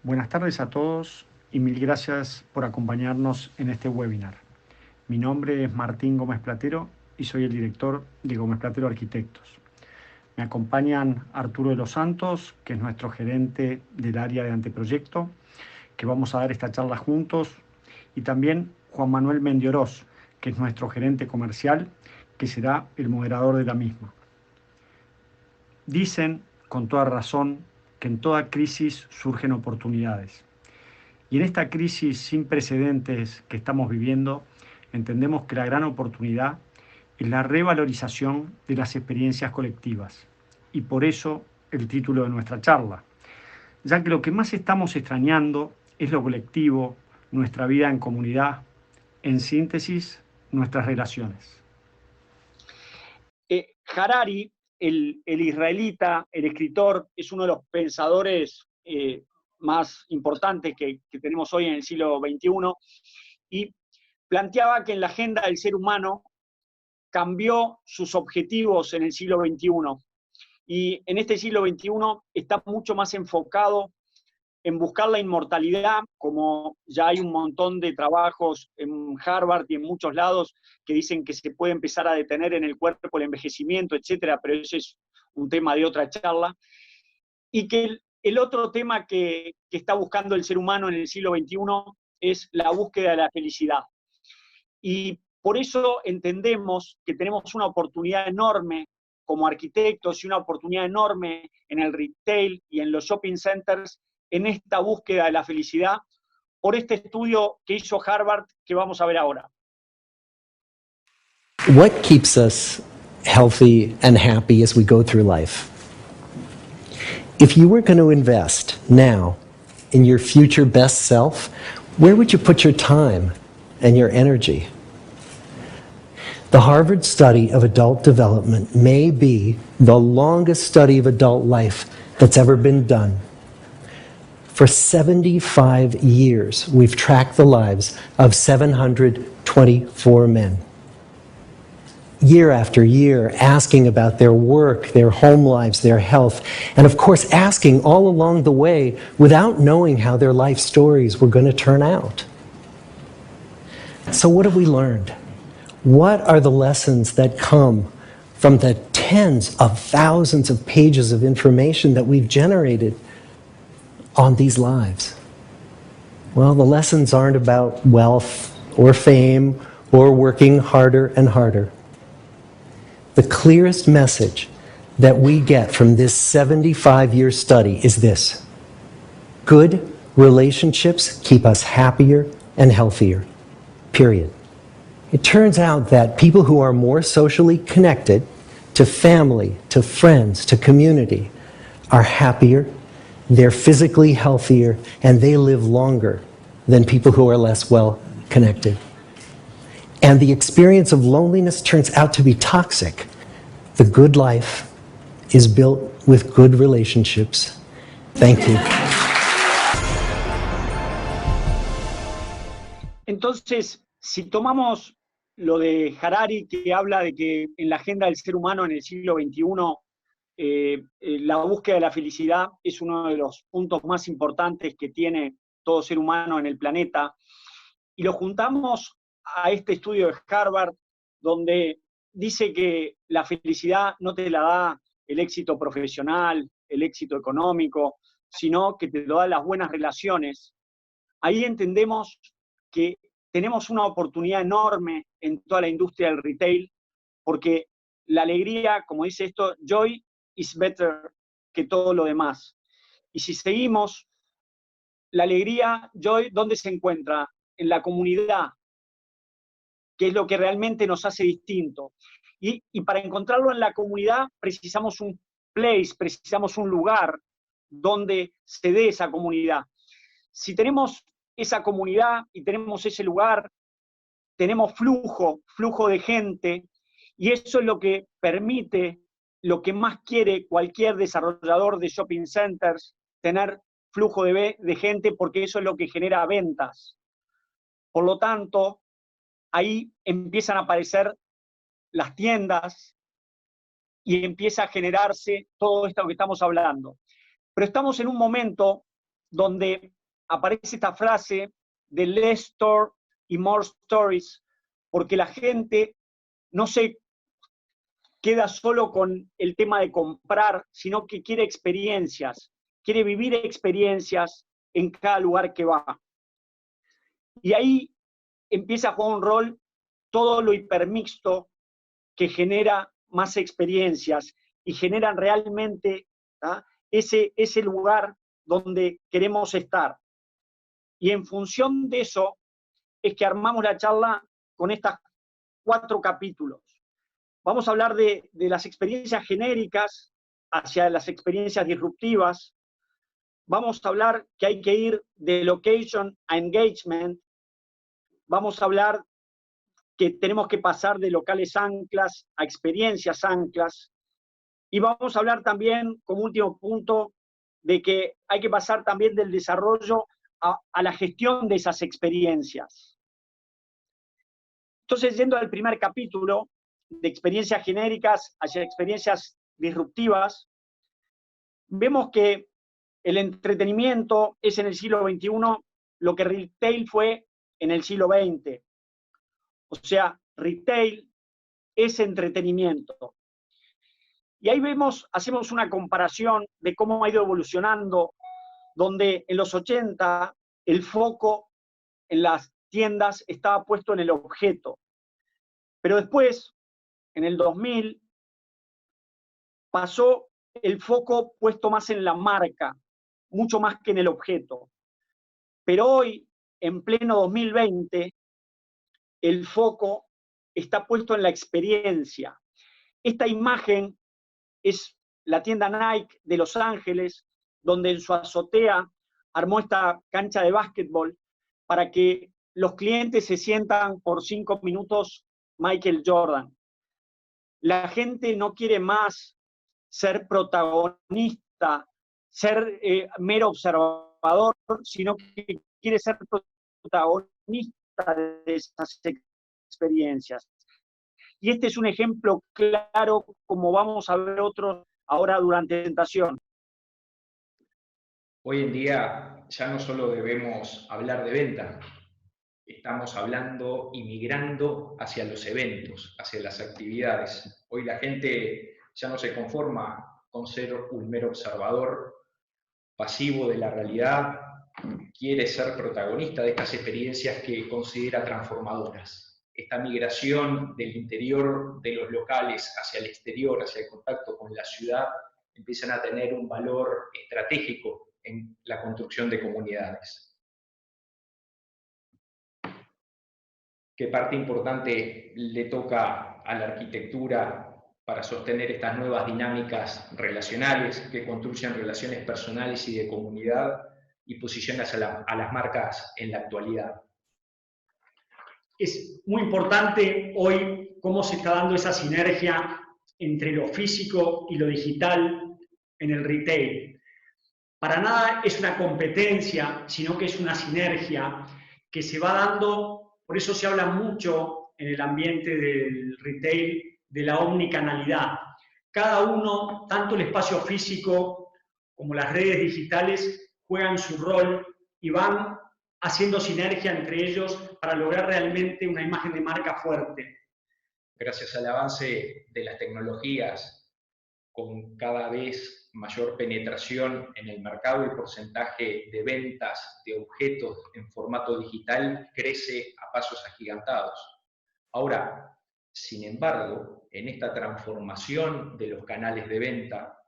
Buenas tardes a todos y mil gracias por acompañarnos en este webinar. Mi nombre es Martín Gómez Platero y soy el director de Gómez Platero Arquitectos. Me acompañan Arturo de los Santos, que es nuestro gerente del área de anteproyecto, que vamos a dar esta charla juntos, y también Juan Manuel Mendioroz, que es nuestro gerente comercial, que será el moderador de la misma. Dicen, con toda razón, que en toda crisis surgen oportunidades. Y en esta crisis sin precedentes que estamos viviendo, entendemos que la gran oportunidad es la revalorización de las experiencias colectivas. Y por eso el título de nuestra charla, ya que lo que más estamos extrañando es lo colectivo, nuestra vida en comunidad, en síntesis, nuestras relaciones. Harari, el israelita, el escritor, es uno de los pensadores más importantes que tenemos hoy en el siglo XXI, y planteaba que en la agenda del ser humano cambió sus objetivos en el siglo XXI. Y en este siglo XXI está mucho más enfocado en buscar la inmortalidad, como ya hay un montón de trabajos en Harvard y en muchos lados que dicen que se puede empezar a detener en el cuerpo el envejecimiento, etcétera, pero ese es un tema de otra charla. Y que el otro tema que está buscando el ser humano en el siglo XXI es la búsqueda de la felicidad. Y por eso entendemos que tenemos una oportunidad enorme como arquitectos y una oportunidad enorme en el retail y en los shopping centers en esta búsqueda de la felicidad por este estudio que hizo Harvard que vamos a ver ahora. What keeps us healthy and happy as we go through life? If you were going to invest now in your future best self, where would you put your time and your energy? The Harvard study of adult development may be the longest study of adult life that's ever been done. For 75 years, we've tracked the lives of 724 men. Year after year, asking about their work, their home lives, their health, and of course asking all along the way without knowing how their life stories were going to turn out. So what have we learned? What are the lessons that come from the tens of thousands of pages of information that we've generated on these lives? Well, the lessons aren't about wealth or fame or working harder and harder. The clearest message that we get from this 75-year study is this: good relationships keep us happier and healthier, period. It turns out that people who are more socially connected to family, to friends, to community are happier, they're physically healthier, and they live longer than people who are less well connected. And the experience of loneliness turns out to be toxic. The good life is built with good relationships. Thank you. Entonces, si tomamos lo de Harari, que habla de que en la agenda del ser humano en el siglo XXI la búsqueda de la felicidad es uno de los puntos más importantes que tiene todo ser humano en el planeta, y lo juntamos a este estudio de Harvard, donde dice que la felicidad no te la da el éxito profesional, el éxito económico, sino que te lo da las buenas relaciones. Ahí entendemos que tenemos una oportunidad enorme en toda la industria del retail, porque la alegría, como dice esto, joy is better que todo lo demás. Y si seguimos, la alegría, joy, ¿dónde se encuentra? En la comunidad, que es lo que realmente nos hace distinto. Y para encontrarlo en la comunidad precisamos un place, precisamos un lugar donde se dé esa comunidad. Si tenemos esa comunidad y tenemos ese lugar, tenemos flujo de gente, y eso es lo que permite, lo que más quiere cualquier desarrollador de shopping centers, tener flujo de gente, porque eso es lo que genera ventas. Por lo tanto, ahí empiezan a aparecer las tiendas y empieza a generarse todo esto que estamos hablando. Pero estamos en un momento donde aparece esta frase de less store y more stories, porque la gente no se queda solo con el tema de comprar, sino que quiere experiencias, quiere vivir experiencias en cada lugar que va. Y ahí empieza a jugar un rol todo lo hipermixto que genera más experiencias y generan realmente ese lugar donde queremos estar. Y en función de eso es que armamos la charla con estos 4 capítulos. Vamos a hablar de las experiencias genéricas hacia las experiencias disruptivas. Vamos a hablar que hay que ir de location a engagement. Vamos a hablar que tenemos que pasar de locales anclas a experiencias anclas. Y vamos a hablar también, como último punto, de que hay que pasar también del desarrollo a la gestión de esas experiencias. Entonces, yendo al primer capítulo, de experiencias genéricas hacia experiencias disruptivas, vemos que el entretenimiento es en el siglo XXI lo que retail fue en el siglo XX. O sea, retail es entretenimiento. Y ahí hacemos una comparación de cómo ha ido evolucionando, donde en los 80 el foco en las tiendas estaba puesto en el objeto. Pero después, en el 2000, pasó el foco puesto más en la marca, mucho más que en el objeto. Pero hoy, en pleno 2020, el foco está puesto en la experiencia. Esta imagen es la tienda Nike de Los Ángeles, donde en su azotea armó esta cancha de básquetbol para que los clientes se sientan por 5 minutos Michael Jordan. La gente no quiere más ser protagonista, ser mero observador, sino que quiere ser protagonista de esas experiencias. Y este es un ejemplo claro, como vamos a ver otros ahora durante la presentación. Hoy en día ya no solo debemos hablar de venta, estamos hablando y migrando hacia los eventos, hacia las actividades. Hoy la gente ya no se conforma con ser un mero observador pasivo de la realidad, quiere ser protagonista de estas experiencias que considera transformadoras. Esta migración del interior de los locales hacia el exterior, hacia el contacto con la ciudad, empiezan a tener un valor estratégico en la construcción de comunidades. ¿Qué parte importante le toca a la arquitectura para sostener estas nuevas dinámicas relacionales que construyen relaciones personales y de comunidad y posicionan a las marcas en la actualidad? Es muy importante hoy cómo se está dando esa sinergia entre lo físico y lo digital en el retail. Para nada es una competencia, sino que es una sinergia que se va dando, por eso se habla mucho en el ambiente del retail de la omnicanalidad. Cada uno, tanto el espacio físico como las redes digitales, juegan su rol y van haciendo sinergia entre ellos para lograr realmente una imagen de marca fuerte. Gracias al avance de las tecnologías, con cada vez mayor penetración en el mercado, el porcentaje de ventas de objetos en formato digital crece a pasos agigantados. Ahora, sin embargo, en esta transformación de los canales de venta,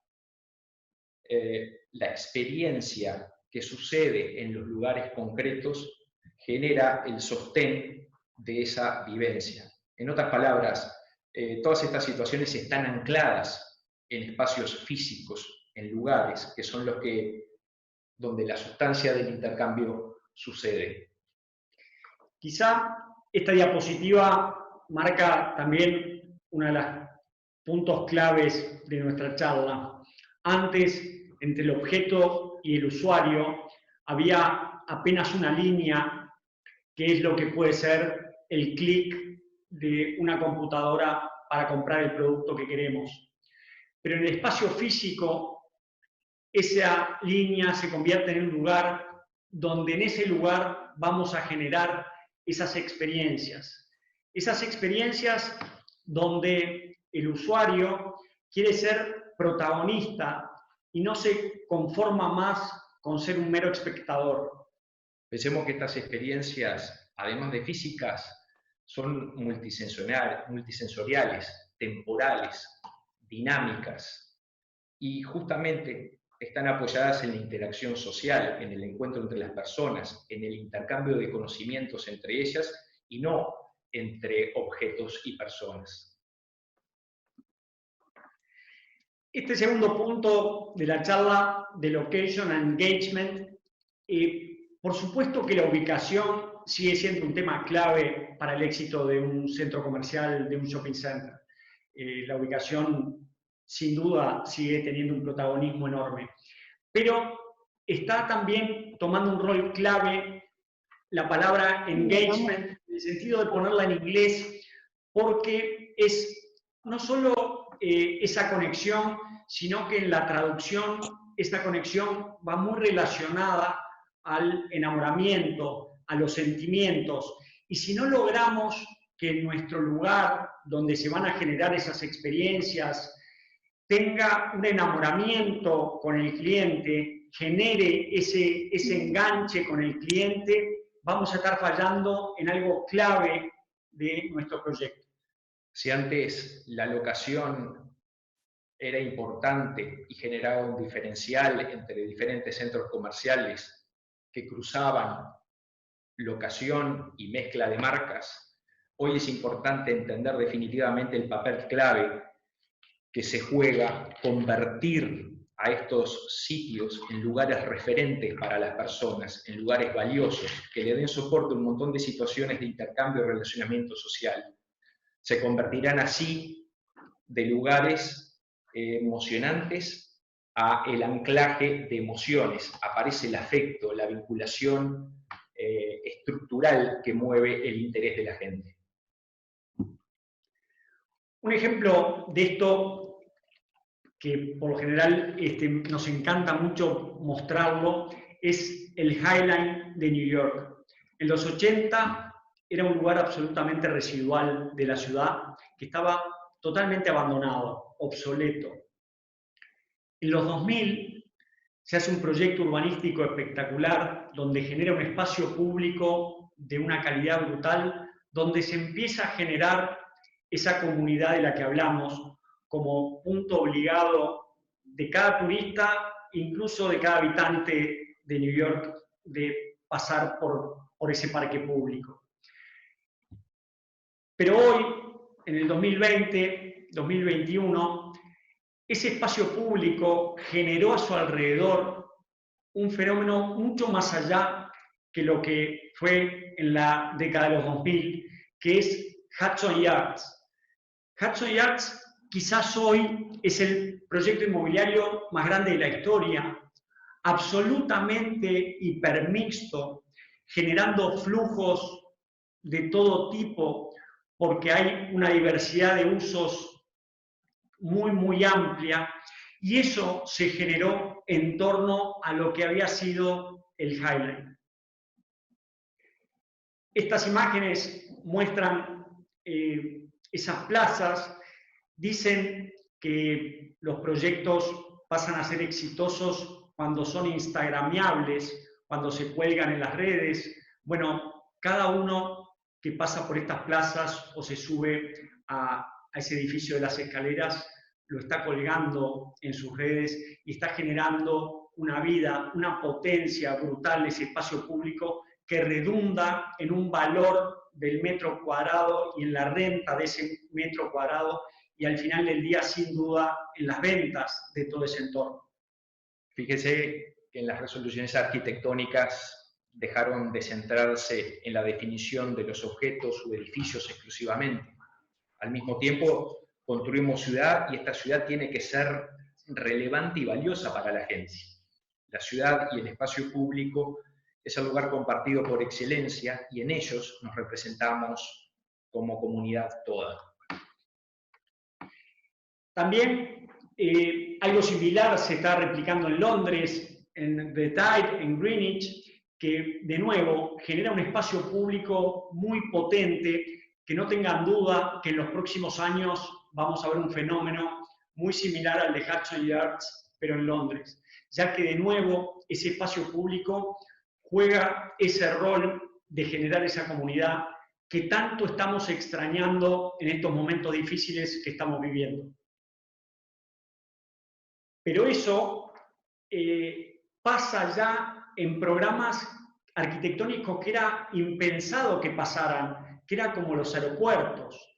la experiencia que sucede en los lugares concretos genera el sostén de esa vivencia. En otras palabras, todas estas situaciones están ancladas en espacios físicos, en lugares que son donde la sustancia del intercambio sucede. Quizá esta diapositiva marca también uno de los puntos claves de nuestra charla. Antes, entre el objeto y el usuario, había apenas una línea, que es lo que puede ser el clic de una computadora para comprar el producto que queremos. Pero en el espacio físico, esa línea se convierte en un lugar donde en ese lugar vamos a generar esas experiencias. Esas experiencias donde el usuario quiere ser protagonista y no se conforma más con ser un mero espectador. Pensemos que estas experiencias, además de físicas, son multisensoriales, temporales, dinámicas, y justamente están apoyadas en la interacción social, en el encuentro entre las personas, en el intercambio de conocimientos entre ellas, y no entre objetos y personas. Este segundo punto de la charla de Location and Engagement, por supuesto que la ubicación sigue siendo un tema clave para el éxito de un centro comercial, de un shopping center. La ubicación, sin duda, sigue teniendo un protagonismo enorme. Pero está también tomando un rol clave la palabra engagement, en el sentido de ponerla en inglés, porque es no solo esa conexión, sino que en la traducción esta conexión va muy relacionada al enamoramiento, a los sentimientos. Y si no logramos que en nuestro lugar donde se van a generar esas experiencias tenga un enamoramiento con el cliente, genere ese enganche con el cliente, vamos a estar fallando en algo clave de nuestro proyecto. Si antes la locación era importante y generaba un diferencial entre diferentes centros comerciales que cruzaban locación y mezcla de marcas, hoy es importante entender definitivamente el papel clave que se juega convertir a estos sitios en lugares referentes para las personas, en lugares valiosos, que le den soporte a un montón de situaciones de intercambio y relacionamiento social. Se convertirán así de lugares emocionantes a el anclaje de emociones. Aparece el afecto, la vinculación estructural que mueve el interés de la gente. Un ejemplo de esto, que por lo general nos encanta mucho mostrarlo, es el High Line de New York. En los 80 era un lugar absolutamente residual de la ciudad, que estaba totalmente abandonado, obsoleto. En los 2000 se hace un proyecto urbanístico espectacular donde genera un espacio público de una calidad brutal, donde se empieza a generar esa comunidad de la que hablamos como punto obligado de cada turista, incluso de cada habitante de New York, de pasar por ese parque público. Pero hoy, en el 2020, 2021, ese espacio público generó a su alrededor un fenómeno mucho más allá que lo que fue en la década de los 2000, que es Hudson Yards. Hudson Yards quizás hoy es el proyecto inmobiliario más grande de la historia, absolutamente hipermixto, generando flujos de todo tipo, porque hay una diversidad de usos muy, muy amplia, y eso se generó en torno a lo que había sido el High Line. Estas imágenes muestran esas plazas, dicen que los proyectos pasan a ser exitosos cuando son instagramiables, cuando se cuelgan en las redes. Bueno, cada uno que pasa por estas plazas o se sube a ese edificio de las escaleras lo está colgando en sus redes y está generando una vida, una potencia brutal de ese espacio público que redunda en un valor del metro cuadrado y en la renta de ese metro cuadrado y al final del día, sin duda, en las ventas de todo ese entorno. Fíjese que en las resoluciones arquitectónicas dejaron de centrarse en la definición de los objetos o edificios exclusivamente. Al mismo tiempo, construimos ciudad y esta ciudad tiene que ser relevante y valiosa para la gente. La ciudad y el espacio público es el lugar compartido por excelencia y en ellos nos representamos como comunidad toda. También algo similar se está replicando en Londres, en The Tide, en Greenwich, que, de nuevo, genera un espacio público muy potente, que no tengan duda que en los próximos años vamos a ver un fenómeno muy similar al de Hudson Yards, pero en Londres, ya que, de nuevo, ese espacio público juega ese rol de generar esa comunidad que tanto estamos extrañando en estos momentos difíciles que estamos viviendo. Pero eso pasa ya en programas arquitectónicos que era impensado que pasaran, que era como los aeropuertos.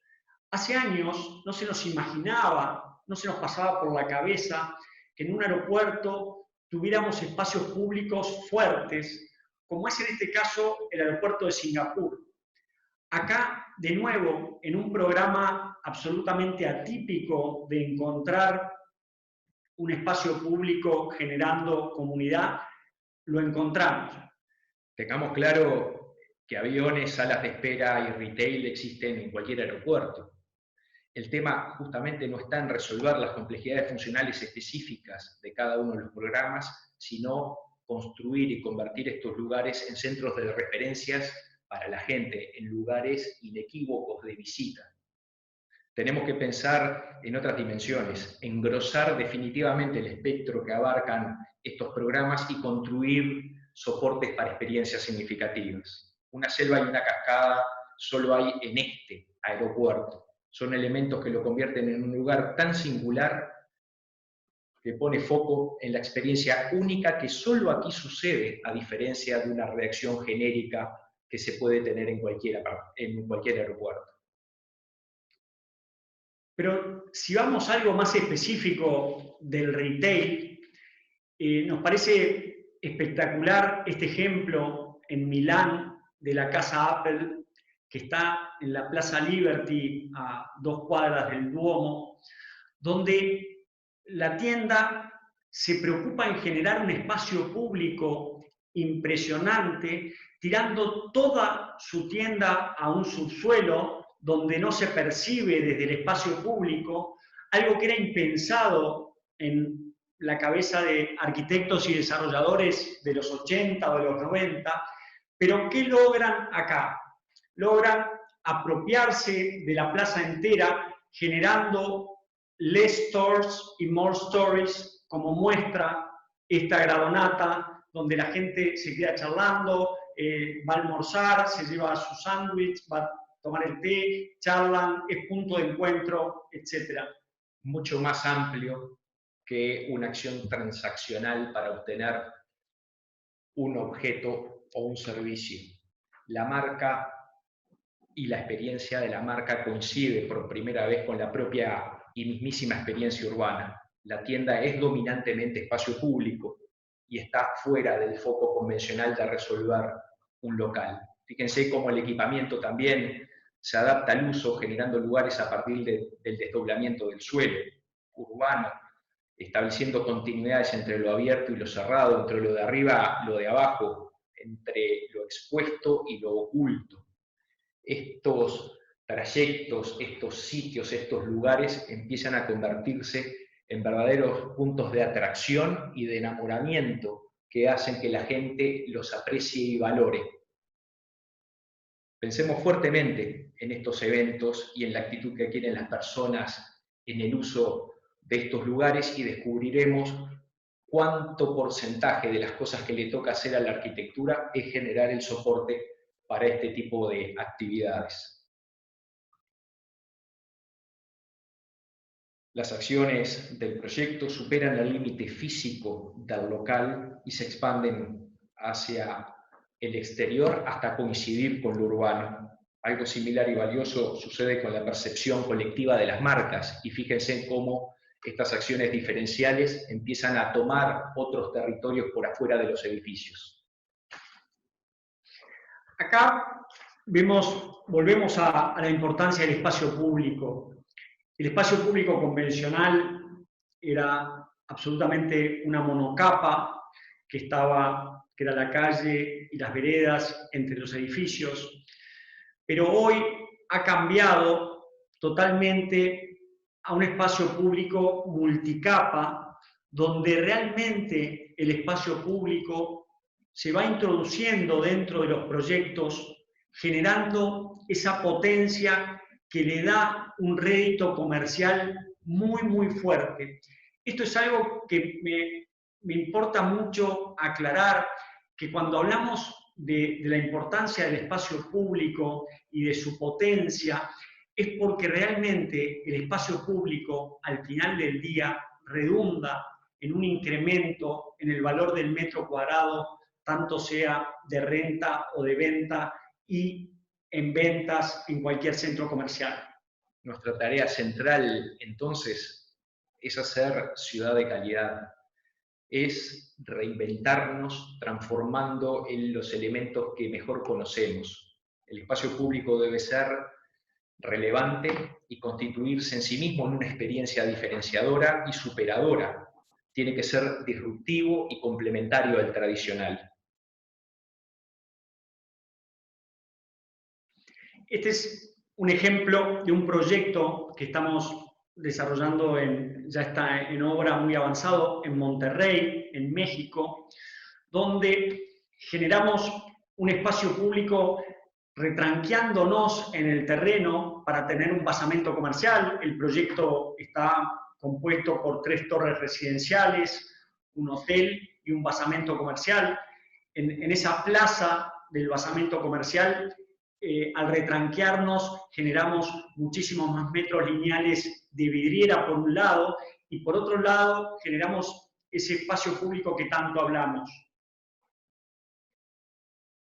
Hace años no se nos imaginaba, no se nos pasaba por la cabeza que en un aeropuerto tuviéramos espacios públicos fuertes, como es en este caso el aeropuerto de Singapur. Acá, de nuevo, en un programa absolutamente atípico de encontrar un espacio público generando comunidad, lo encontramos. Tengamos claro que aviones, salas de espera y retail existen en cualquier aeropuerto. El tema justamente no está en resolver las complejidades funcionales específicas de cada uno de los programas, sino construir y convertir estos lugares en centros de referencias para la gente, en lugares inequívocos de visita. Tenemos que pensar en otras dimensiones, engrosar definitivamente el espectro que abarcan estos programas y construir soportes para experiencias significativas. Una selva y una cascada solo hay en este aeropuerto. Son elementos que lo convierten en un lugar tan singular que pone foco en la experiencia única que solo aquí sucede, a diferencia de una reacción genérica que se puede tener en cualquier aeropuerto. Pero si vamos a algo más específico del retail, nos parece espectacular este ejemplo en Milán de la casa Apple, que está en la Plaza Liberty, a 2 cuadras del Duomo, donde la tienda se preocupa en generar un espacio público impresionante, tirando toda su tienda a un subsuelo donde no se percibe desde el espacio público, algo que era impensado en la cabeza de arquitectos y desarrolladores de los 80 o de los 90, pero ¿qué logran acá? Logran apropiarse de la plaza entera, generando less stores y more stories, como muestra esta gradonata, donde la gente se queda charlando, va a almorzar, se lleva su sándwich, va a tomar el té, charlan, es punto de encuentro, etc. Mucho más amplio que una acción transaccional para obtener un objeto o un servicio. La marca y la experiencia de la marca coincide por primera vez con la propia y mismísima experiencia urbana. La tienda es dominantemente espacio público y está fuera del foco convencional de resolver un local. Fíjense cómo el equipamiento también se adapta al uso, generando lugares a partir del desdoblamiento del suelo urbano, estableciendo continuidades entre lo abierto y lo cerrado, entre lo de arriba y lo de abajo, entre lo expuesto y lo oculto. Estos trayectos, estos sitios, estos lugares empiezan a convertirse en verdaderos puntos de atracción y de enamoramiento que hacen que la gente los aprecie y valore. Pensemos fuertemente en estos eventos y en la actitud que quieren las personas en el uso de estos lugares y descubriremos cuánto porcentaje de las cosas que le toca hacer a la arquitectura es generar el soporte para este tipo de actividades. Las acciones del proyecto superan el límite físico del local y se expanden hacia el exterior hasta coincidir con lo urbano. Algo similar y valioso sucede con la percepción colectiva de las marcas, y fíjense cómo estas acciones diferenciales empiezan a tomar otros territorios por afuera de los edificios. Acá volvemos a la importancia del espacio público. El espacio público convencional era absolutamente una monocapa que era la calle y las veredas entre los edificios, pero hoy ha cambiado totalmente a un espacio público multicapa, donde realmente el espacio público se va introduciendo dentro de los proyectos, generando esa potencia que le da un rédito comercial muy, muy fuerte. Esto es algo que me importa mucho aclarar, que cuando hablamos de la importancia del espacio público y de su potencia, es porque realmente el espacio público al final del día redunda en un incremento en el valor del metro cuadrado, tanto sea de renta o de venta y en ventas en cualquier centro comercial. Nuestra tarea central, entonces, es hacer ciudad de calidad, es reinventarnos transformando en los elementos que mejor conocemos. El espacio público debe ser relevante y constituirse en sí mismo en una experiencia diferenciadora y superadora. Tiene que ser disruptivo y complementario al tradicional. Este es un ejemplo de un proyecto que estamos desarrollando, ya está en obra muy avanzado, en Monterrey, en México, donde generamos un espacio público retranqueándonos en el terreno para tener un basamento comercial. El proyecto está compuesto por 3 torres residenciales, un hotel y un basamento comercial. En esa plaza del basamento comercial, al retranquearnos, generamos muchísimos más metros lineales de vidriera por un lado, y por otro lado generamos ese espacio público que tanto hablamos.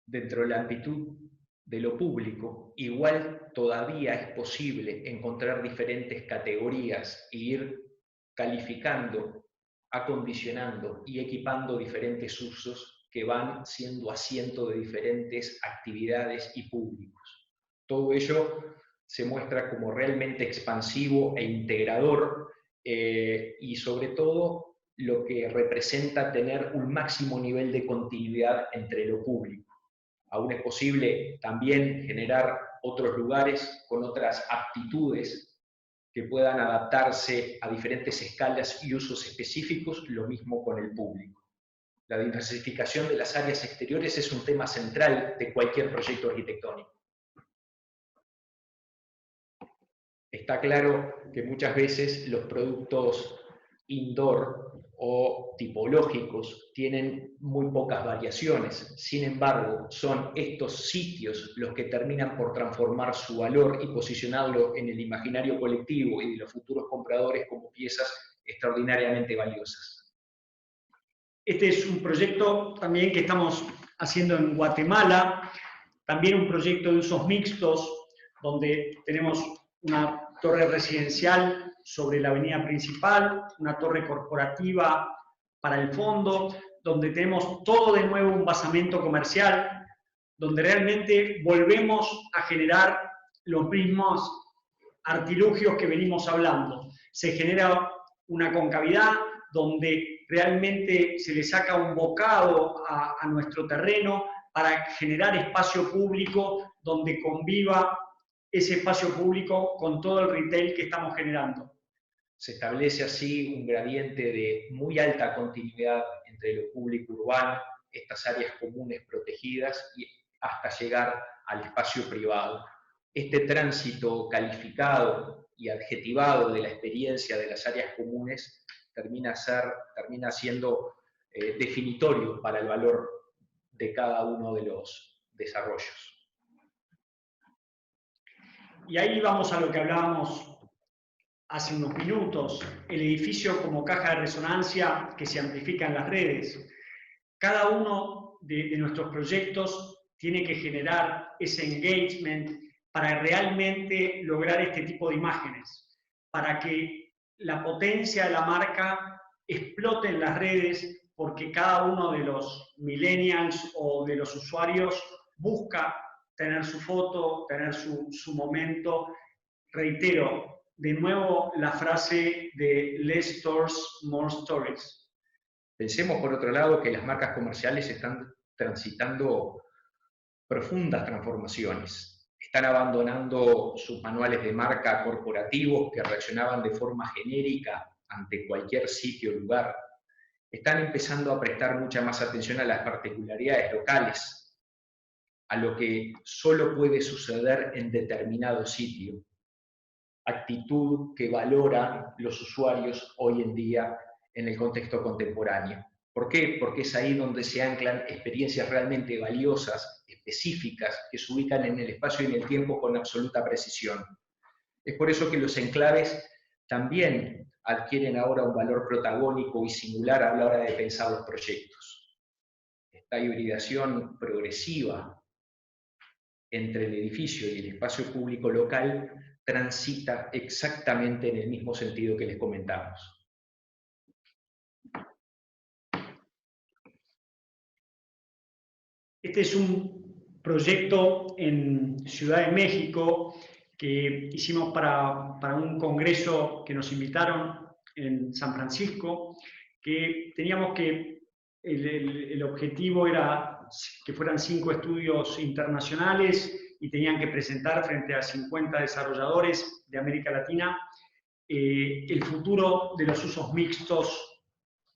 Dentro de la amplitud de lo público, igual todavía es posible encontrar diferentes categorías e ir calificando, acondicionando y equipando diferentes usos que van siendo asiento de diferentes actividades y públicos. Todo ello se muestra como realmente expansivo e integrador y sobre todo lo que representa tener un máximo nivel de continuidad entre lo público. Aún es posible también generar otros lugares con otras aptitudes que puedan adaptarse a diferentes escalas y usos específicos, lo mismo con el público. La diversificación de las áreas exteriores es un tema central de cualquier proyecto arquitectónico. Está claro que muchas veces los productos indoor o tipológicos tienen muy pocas variaciones. Sin embargo, son estos sitios los que terminan por transformar su valor y posicionarlo en el imaginario colectivo y de los futuros compradores como piezas extraordinariamente valiosas. Este es un proyecto también que estamos haciendo en Guatemala, también un proyecto de usos mixtos, donde tenemos una torre residencial sobre la avenida principal, una torre corporativa para el fondo, donde tenemos todo de nuevo un basamento comercial, donde realmente volvemos a generar los mismos artilugios que venimos hablando. Se genera una concavidad donde realmente se le saca un bocado a nuestro terreno para generar espacio público donde conviva ese espacio público con todo el retail que estamos generando. Se establece así un gradiente de muy alta continuidad entre lo público urbano, estas áreas comunes protegidas y hasta llegar al espacio privado. Este tránsito calificado y adjetivado de la experiencia de las áreas comunes termina siendo definitorio para el valor de cada uno de los desarrollos. Y ahí vamos a lo que hablábamos hace unos minutos, el edificio como caja de resonancia que se amplifica en las redes. Cada uno de nuestros proyectos tiene que generar ese engagement para realmente lograr este tipo de imágenes, para que la potencia de la marca explote en las redes, porque cada uno de los millennials o de los usuarios busca tener su foto, tener su momento. Reitero, de nuevo la frase de less stores, more stories. Pensemos, por otro lado, que las marcas comerciales están transitando profundas transformaciones. Están abandonando sus manuales de marca corporativos que reaccionaban de forma genérica ante cualquier sitio o lugar. están empezando a prestar mucha más atención a las particularidades locales, a lo que solo puede suceder en determinado sitio. Actitud que valoran los usuarios hoy en día en el contexto contemporáneo. ¿Por qué? Porque es ahí donde se anclan experiencias realmente valiosas, específicas, que se ubican en el espacio y en el tiempo con absoluta precisión. Es por eso que los enclaves también adquieren ahora un valor protagónico y singular a la hora de pensar los proyectos. Esta hibridación progresiva entre el edificio y el espacio público local transita exactamente en el mismo sentido que les comentamos. Este es un proyecto en Ciudad de México que hicimos para un congreso que nos invitaron en San Francisco, que teníamos que, el objetivo era que fueran 5 estudios internacionales y tenían que presentar frente a 50 desarrolladores de América Latina el futuro de los usos mixtos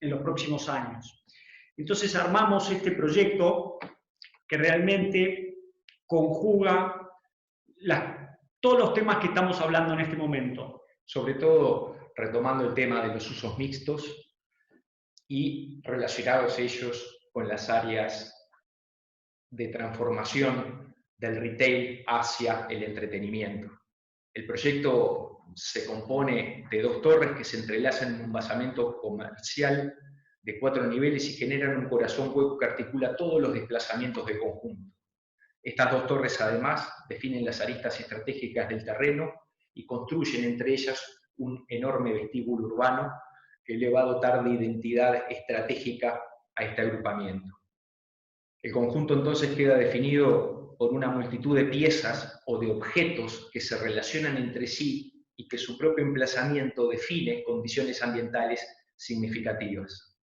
en los próximos años. Entonces armamos este proyecto que realmente conjuga todos los temas que estamos hablando en este momento. Sobre todo retomando el tema de los usos mixtos y relacionados ellos con las áreas de transformación del retail hacia el entretenimiento. El proyecto se compone de 2 torres que se entrelazan en un basamento comercial de 4 niveles y generan un corazón hueco que articula todos los desplazamientos del conjunto. Estas 2 torres, además, definen las aristas estratégicas del terreno y construyen entre ellas un enorme vestíbulo urbano que le va a dotar de identidad estratégica a este agrupamiento. El conjunto entonces queda definido por una multitud de piezas o de objetos que se relacionan entre sí y que su propio emplazamiento define condiciones ambientales significativas.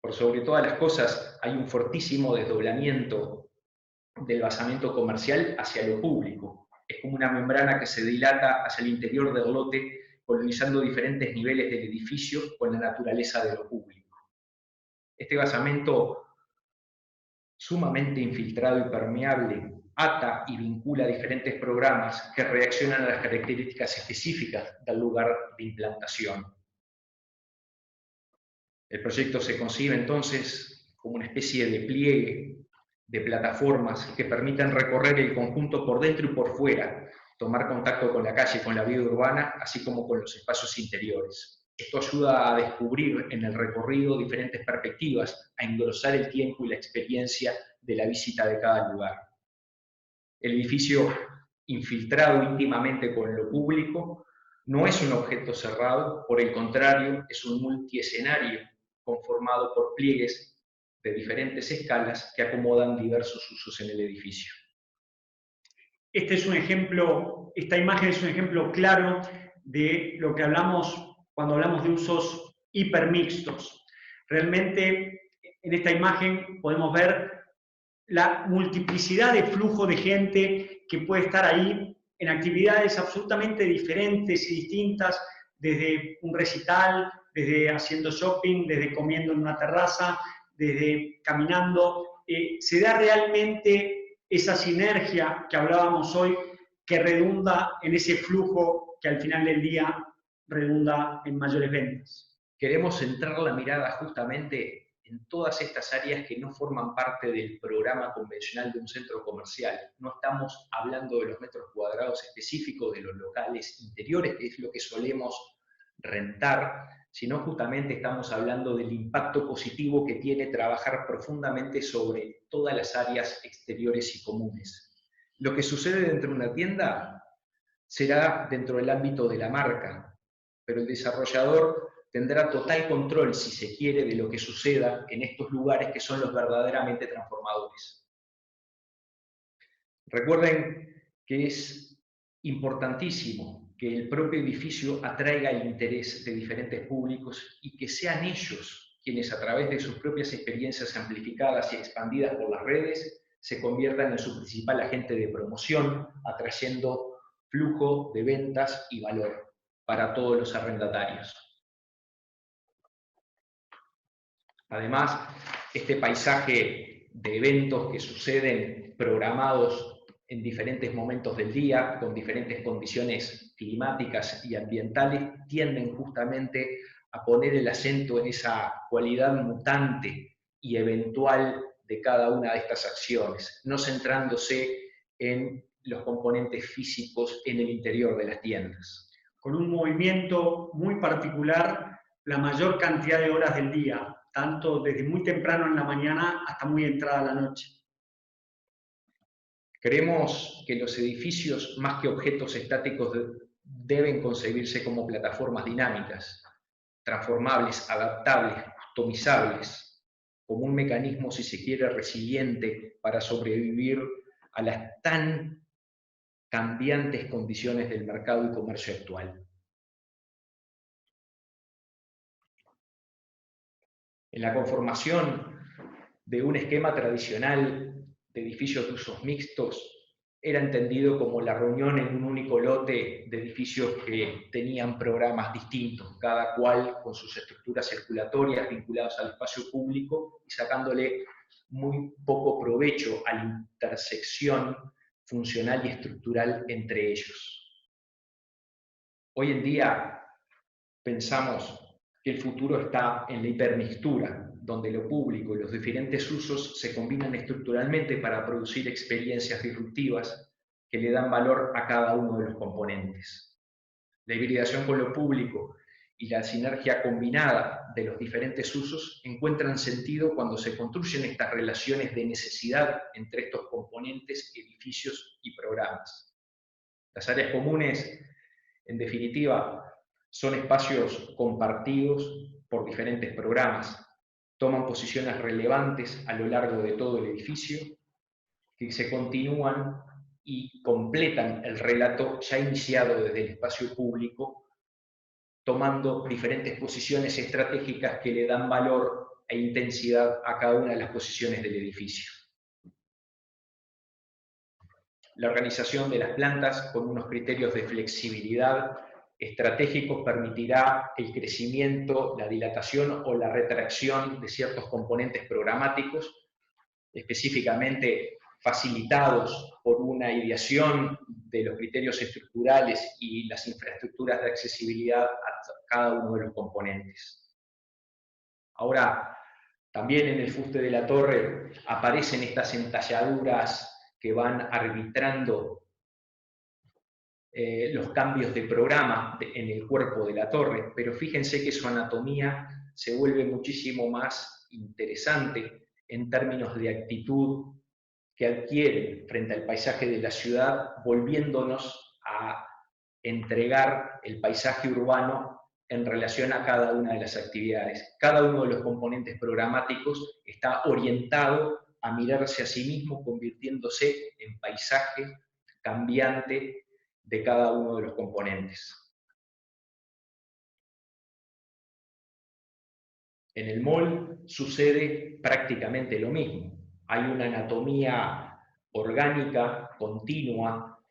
Por sobre todas las cosas, hay un fortísimo desdoblamiento del basamento comercial hacia lo público. Es como una membrana que se dilata hacia el interior del lote, colonizando diferentes niveles del edificio con la naturaleza de lo público. Este basamento sumamente infiltrado y permeable ata y vincula diferentes programas que reaccionan a las características específicas del lugar de implantación. El proyecto se concibe entonces como una especie de pliegue de plataformas que permitan recorrer el conjunto por dentro y por fuera, tomar contacto con la calle, con la vida urbana, así como con los espacios interiores. Esto ayuda a descubrir en el recorrido diferentes perspectivas, a engrosar el tiempo y la experiencia de la visita de cada lugar. El edificio, infiltrado íntimamente con lo público, no es un objeto cerrado, por el contrario, es un multiescenario conformado por pliegues de diferentes escalas que acomodan diversos usos en el edificio. Este es un ejemplo, esta imagen es un ejemplo claro de lo que hablamos cuando hablamos de usos hipermixtos. Realmente en esta imagen podemos ver la multiplicidad de flujo de gente que puede estar ahí en actividades absolutamente diferentes y distintas, desde un recital, desde haciendo shopping, desde comiendo en una terraza, desde caminando. Se da realmente esa sinergia que hablábamos hoy, que redunda en ese flujo que al final del día redunda en mayores ventas. Queremos centrar la mirada justamente en todas estas áreas que no forman parte del programa convencional de un centro comercial. No estamos hablando de los metros cuadrados específicos de los locales interiores, que es lo que solemos rentar, sino justamente estamos hablando del impacto positivo que tiene trabajar profundamente sobre todas las áreas exteriores y comunes. Lo que sucede dentro de una tienda será dentro del ámbito de la marca, pero el desarrollador tendrá total control, si se quiere, de lo que suceda en estos lugares que son los verdaderamente transformadores. Recuerden que es importantísimo que el propio edificio atraiga el interés de diferentes públicos y que sean ellos quienes, a través de sus propias experiencias amplificadas y expandidas por las redes, se conviertan en su principal agente de promoción, atrayendo flujo de ventas y valor para todos los arrendatarios. Además, este paisaje de eventos que suceden programados en diferentes momentos del día, con diferentes condiciones climáticas y ambientales, tienden justamente a poner el acento en esa cualidad mutante y eventual de cada una de estas acciones, no centrándose en los componentes físicos en el interior de las tiendas. Con un movimiento muy particular la mayor cantidad de horas del día, tanto desde muy temprano en la mañana hasta muy entrada la noche. Creemos que los edificios, más que objetos estáticos, deben concebirse como plataformas dinámicas, transformables, adaptables, customizables, como un mecanismo, si se quiere, resiliente para sobrevivir a las tan cambiantes condiciones del mercado y comercio actual. En la conformación de un esquema tradicional de edificios de usos mixtos, era entendido como la reunión en un único lote de edificios que tenían programas distintos, cada cual con sus estructuras circulatorias vinculadas al espacio público y sacándole muy poco provecho a la intersección funcional y estructural entre ellos. Hoy en día pensamos que el futuro está en la hipermixtura, donde lo público y los diferentes usos se combinan estructuralmente para producir experiencias disruptivas que le dan valor a cada uno de los componentes. La hibridación con lo público y la sinergia combinada de los diferentes usos encuentran sentido cuando se construyen estas relaciones de necesidad entre estos componentes, edificios y programas. Las áreas comunes, en definitiva, son espacios compartidos por diferentes programas, toman posiciones relevantes a lo largo de todo el edificio, que se continúan y completan el relato ya iniciado desde el espacio público, tomando diferentes posiciones estratégicas que le dan valor e intensidad a cada una de las posiciones del edificio. La organización de las plantas con unos criterios de flexibilidad estratégicos permitirá el crecimiento, la dilatación o la retracción de ciertos componentes programáticos, específicamente facilitados por una ideación de los criterios estructurales y las infraestructuras de accesibilidad a cada uno de los componentes. Ahora, también en el fuste de la torre aparecen estas entalladuras que van arbitrando los cambios de programa en el cuerpo de la torre, pero fíjense que su anatomía se vuelve muchísimo más interesante en términos de actitud que adquiere frente al paisaje de la ciudad, volviéndonos a entregar el paisaje urbano en relación a cada una de las actividades. Cada uno de los componentes programáticos está orientado a mirarse a sí mismo, convirtiéndose en paisaje cambiante de cada uno de los componentes. En el mall sucede prácticamente lo mismo. Hay una anatomía orgánica, continua,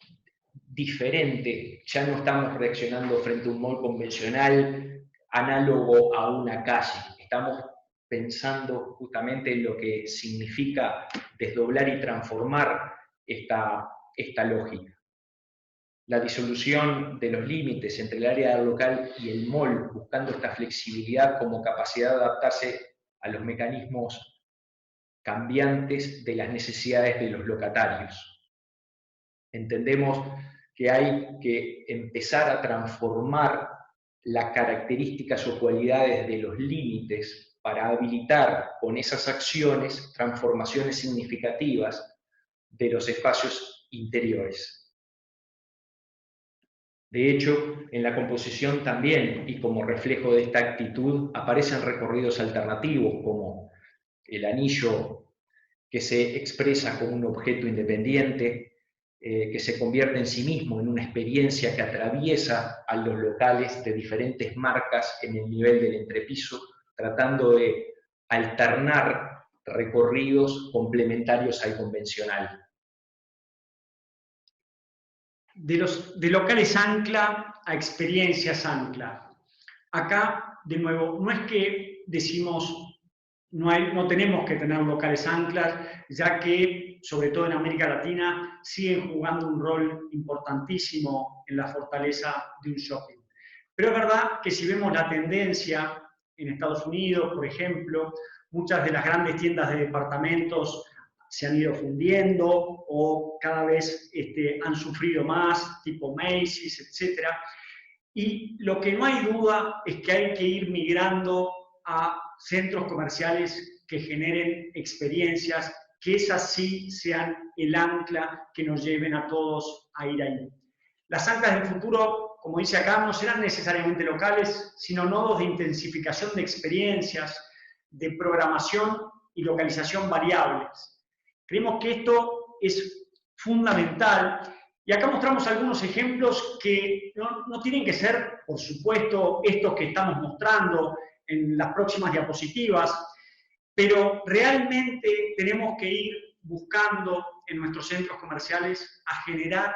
diferente. Ya no estamos reaccionando frente a un mall convencional, análogo a una calle. Estamos pensando justamente en lo que significa desdoblar y transformar esta lógica. La disolución de los límites entre el área local y el mall, buscando esta flexibilidad como capacidad de adaptarse a los mecanismos cambiantes de las necesidades de los locatarios. Entendemos que hay que empezar a transformar las características o cualidades de los límites para habilitar con esas acciones transformaciones significativas de los espacios interiores. De hecho, en la composición también, y como reflejo de esta actitud, aparecen recorridos alternativos como el anillo que se expresa como un objeto independiente, que se convierte en sí mismo en una experiencia que atraviesa a los locales de diferentes marcas en el nivel del entrepiso, tratando de alternar recorridos complementarios al convencional. De locales ancla a experiencias ancla. Acá, de nuevo, no es que decimos no tenemos que tener locales anclas, ya que, sobre todo en América Latina, siguen jugando un rol importantísimo en la fortaleza de un shopping. Pero es verdad que si vemos la tendencia en Estados Unidos, por ejemplo, muchas de las grandes tiendas de departamentos se han ido fundiendo o cada vez han sufrido más, tipo Macy's, etc. Y lo que no hay duda es que hay que ir migrando a centros comerciales que generen experiencias, que esas sí sean el ancla que nos lleven a todos a ir ahí. Las anclas del futuro, como dice acá, no serán necesariamente locales, sino nodos de intensificación de experiencias, de programación y localización variables. Creemos que esto es fundamental y acá mostramos algunos ejemplos que no tienen que ser, por supuesto, estos que estamos mostrando en las próximas diapositivas, pero realmente tenemos que ir buscando en nuestros centros comerciales a generar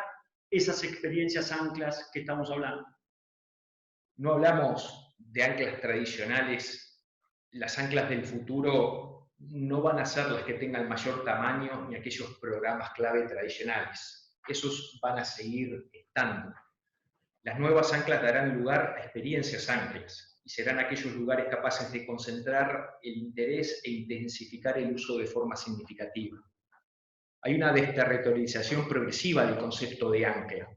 esas experiencias anclas que estamos hablando. No hablamos de anclas tradicionales. Las anclas del futuro no van a ser las que tengan mayor tamaño ni aquellos programas clave tradicionales. Esos van a seguir estando. Las nuevas anclas darán lugar a experiencias anclas y serán aquellos lugares capaces de concentrar el interés e intensificar el uso de forma significativa. Hay una desterritorialización progresiva del concepto de ancla.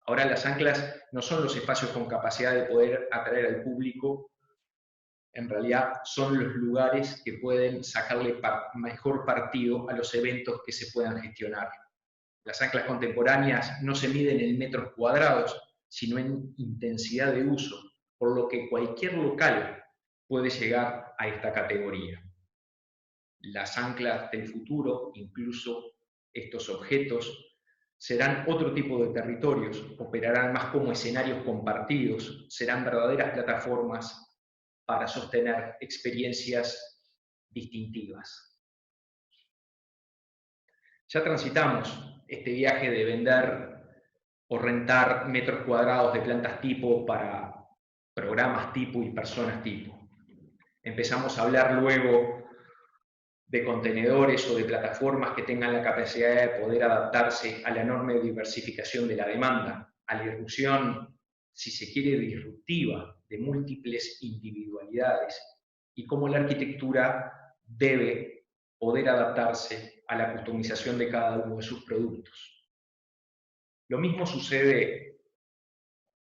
Ahora las anclas no son los espacios con capacidad de poder atraer al público, en realidad son los lugares que pueden sacarle mejor partido a los eventos que se puedan gestionar. Las anclas contemporáneas no se miden en metros cuadrados, sino en intensidad de uso, por lo que cualquier local puede llegar a esta categoría. Las anclas del futuro, incluso estos objetos, serán otro tipo de territorios, operarán más como escenarios compartidos, serán verdaderas plataformas para sostener experiencias distintivas. Ya transitamos este viaje de vender o rentar metros cuadrados de plantas tipo para programas tipo y personas tipo. Empezamos a hablar luego de contenedores o de plataformas que tengan la capacidad de poder adaptarse a la enorme diversificación de la demanda, a la irrupción, si se quiere, disruptiva de múltiples individualidades y cómo la arquitectura debe poder adaptarse a la customización de cada uno de sus productos. Lo mismo sucede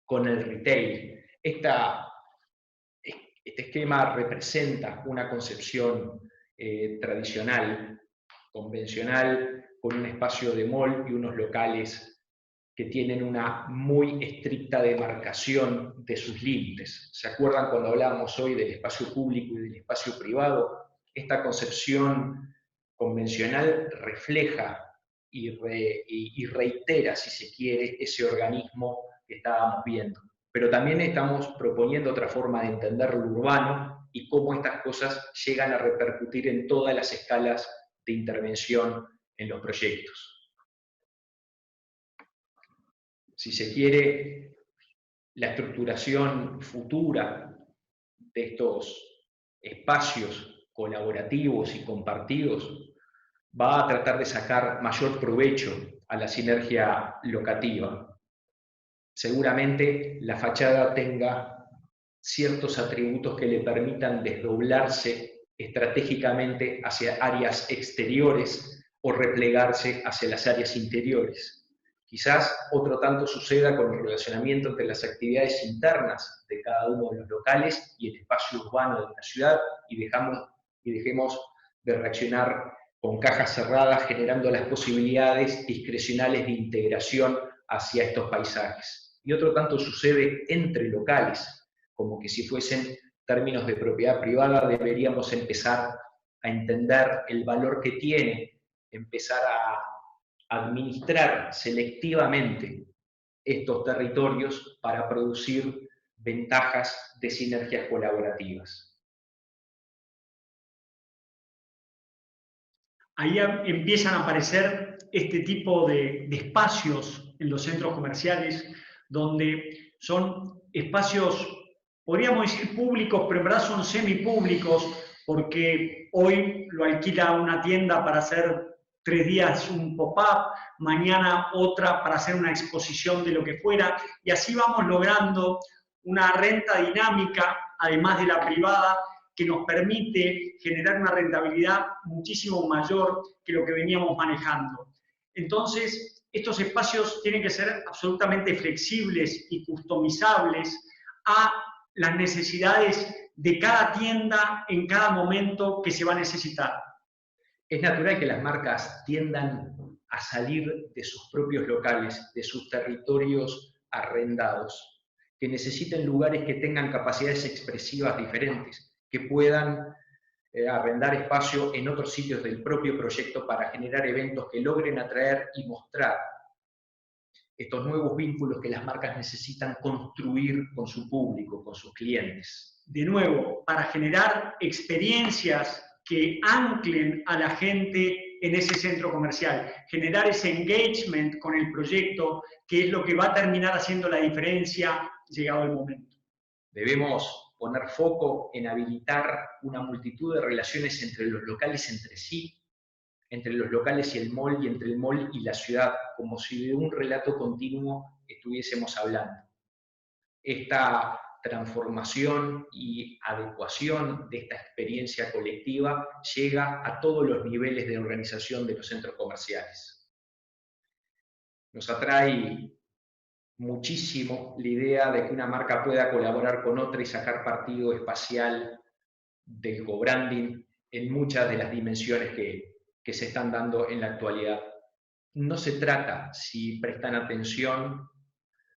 con el retail. Este esquema representa una concepción tradicional, convencional, con un espacio de mall y unos locales que tienen una muy estricta demarcación de sus límites. ¿Se acuerdan cuando hablábamos hoy del espacio público y del espacio privado? Esta concepción convencional refleja y reitera, si se quiere, ese organismo que estábamos viendo. Pero también estamos proponiendo otra forma de entender lo urbano y cómo estas cosas llegan a repercutir en todas las escalas de intervención en los proyectos. Si se quiere, la estructuración futura de estos espacios colaborativos y compartidos va a tratar de sacar mayor provecho a la sinergia locativa. Seguramente la fachada tenga ciertos atributos que le permitan desdoblarse estratégicamente hacia áreas exteriores o replegarse hacia las áreas interiores. Quizás otro tanto suceda con el relacionamiento entre las actividades internas de cada uno de los locales y el espacio urbano de la ciudad y dejemos de reaccionar con cajas cerradas generando las posibilidades discrecionales de integración hacia estos paisajes. Y otro tanto sucede entre locales, como que si fuesen términos de propiedad privada deberíamos empezar a entender el valor que tiene, empezar a administrar selectivamente estos territorios para producir ventajas de sinergias colaborativas. Ahí empiezan a aparecer este tipo de espacios en los centros comerciales, donde son espacios, podríamos decir públicos, pero en verdad son semipúblicos, porque hoy lo alquila una tienda para hacer 3 días un pop-up, mañana otra para hacer una exposición de lo que fuera, y así vamos logrando una renta dinámica, además de la privada, que nos permite generar una rentabilidad muchísimo mayor que lo que veníamos manejando. Entonces, estos espacios tienen que ser absolutamente flexibles y customizables a las necesidades de cada tienda en cada momento que se va a necesitar. Es natural que las marcas tiendan a salir de sus propios locales, de sus territorios arrendados, que necesiten lugares que tengan capacidades expresivas diferentes, que puedan arrendar espacio en otros sitios del propio proyecto para generar eventos que logren atraer y mostrar estos nuevos vínculos que las marcas necesitan construir con su público, con sus clientes. De nuevo, para generar experiencias que anclen a la gente en ese centro comercial, generar ese engagement con el proyecto, que es lo que va a terminar haciendo la diferencia llegado el momento. Debemos poner foco en habilitar una multitud de relaciones entre los locales entre sí, entre los locales y el mall, y entre el mall y la ciudad, como si de un relato continuo estuviésemos hablando. Esta transformación y adecuación de esta experiencia colectiva llega a todos los niveles de organización de los centros comerciales. Nos atrae muchísimo la idea de que una marca pueda colaborar con otra y sacar partido espacial del co-branding en muchas de las dimensiones que se están dando en la actualidad. No se trata, si prestan atención,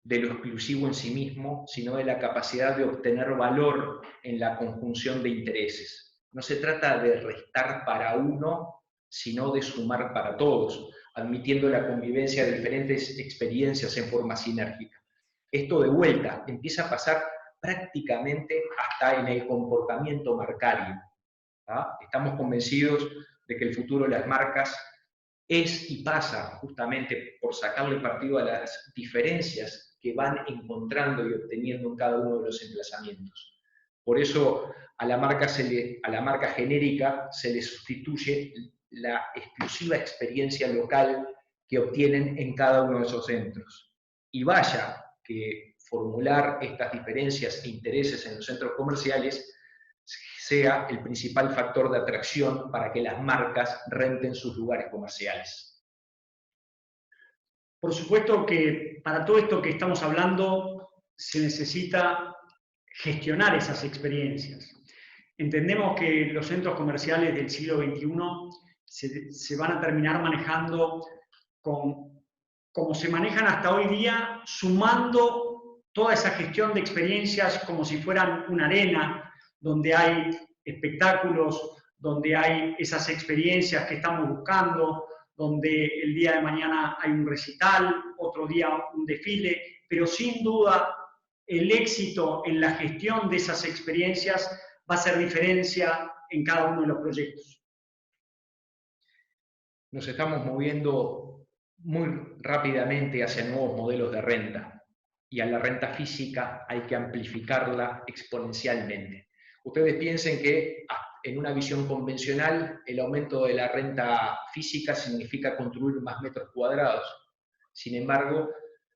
de lo exclusivo en sí mismo, sino de la capacidad de obtener valor en la conjunción de intereses. No se trata de restar para uno, sino de sumar para todos, admitiendo la convivencia de diferentes experiencias en forma sinérgica. Esto de vuelta empieza a pasar prácticamente hasta en el comportamiento marcario. ¿Ah? Estamos convencidos de que el futuro de las marcas es y pasa justamente por sacarle partido a las diferencias que van encontrando y obteniendo en cada uno de los emplazamientos. Por eso a la marca genérica se le sustituye la exclusiva experiencia local que obtienen en cada uno de esos centros. Y vaya que formular estas diferencias e intereses en los centros comerciales sea el principal factor de atracción para que las marcas renten sus lugares comerciales. Por supuesto que para todo esto que estamos hablando se necesita gestionar esas experiencias. Entendemos que los centros comerciales del siglo XXI se van a terminar manejando como se manejan hasta hoy día, sumando toda esa gestión de experiencias como si fueran una arena, donde hay espectáculos, donde hay esas experiencias que estamos buscando, donde el día de mañana hay un recital, otro día un desfile, pero sin duda el éxito en la gestión de esas experiencias va a hacer diferencia en cada uno de los proyectos. Nos estamos moviendo muy rápidamente hacia nuevos modelos de renta, y a la renta física hay que amplificarla exponencialmente. Ustedes piensen que en una visión convencional el aumento de la renta física significa construir más metros cuadrados. Sin embargo,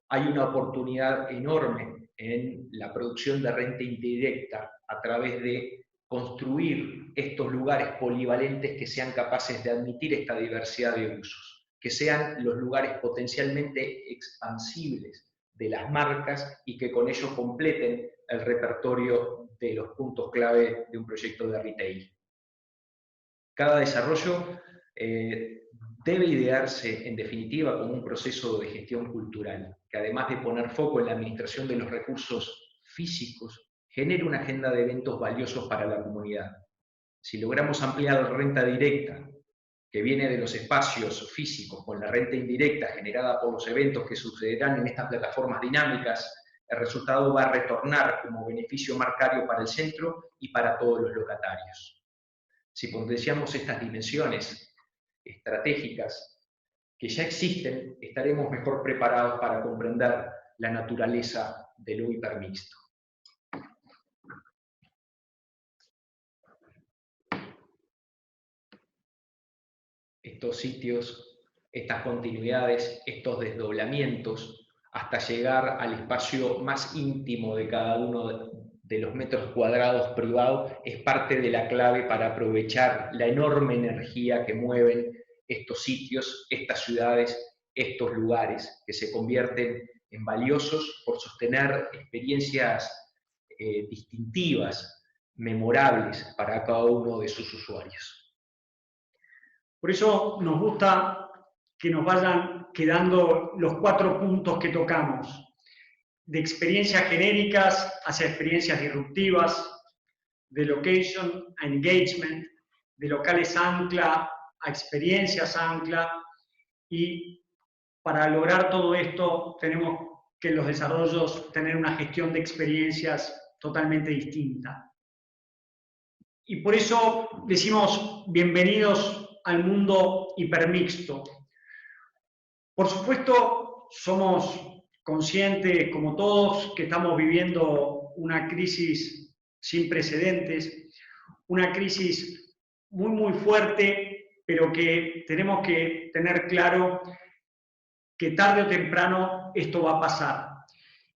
hay una oportunidad enorme en la producción de renta indirecta a través de construir estos lugares polivalentes que sean capaces de admitir esta diversidad de usos, que sean los lugares potencialmente expansibles de las marcas y que con ello completen el repertorio de los puntos clave de un proyecto de retail. Cada desarrollo debe idearse, en definitiva, como un proceso de gestión cultural, que además de poner foco en la administración de los recursos físicos, genere una agenda de eventos valiosos para la comunidad. Si logramos ampliar la renta directa, que viene de los espacios físicos, con la renta indirecta generada por los eventos que sucederán en estas plataformas dinámicas, el resultado va a retornar como beneficio marcario para el centro y para todos los locatarios. Si potenciamos estas dimensiones estratégicas que ya existen, estaremos mejor preparados para comprender la naturaleza de lo hipermixto. estos sitios, estas continuidades, estos desdoblamientos, hasta llegar al espacio más íntimo de cada uno de los metros cuadrados privados, es parte de la clave para aprovechar la enorme energía que mueven estos sitios, estas ciudades, estos lugares, que se convierten en valiosos por sostener experiencias distintivas, memorables para cada uno de sus usuarios. Por eso nos gusta que nos vayan quedando los 4 puntos que tocamos, de experiencias genéricas hacia experiencias disruptivas, de location a engagement, de locales ancla a experiencias ancla, y para lograr todo esto tenemos que en los desarrollos tener una gestión de experiencias totalmente distinta. Y por eso decimos bienvenidos al mundo hipermixto. Por supuesto, somos conscientes, como todos, que estamos viviendo una crisis sin precedentes, una crisis muy fuerte, pero que tenemos que tener claro que tarde o temprano esto va a pasar.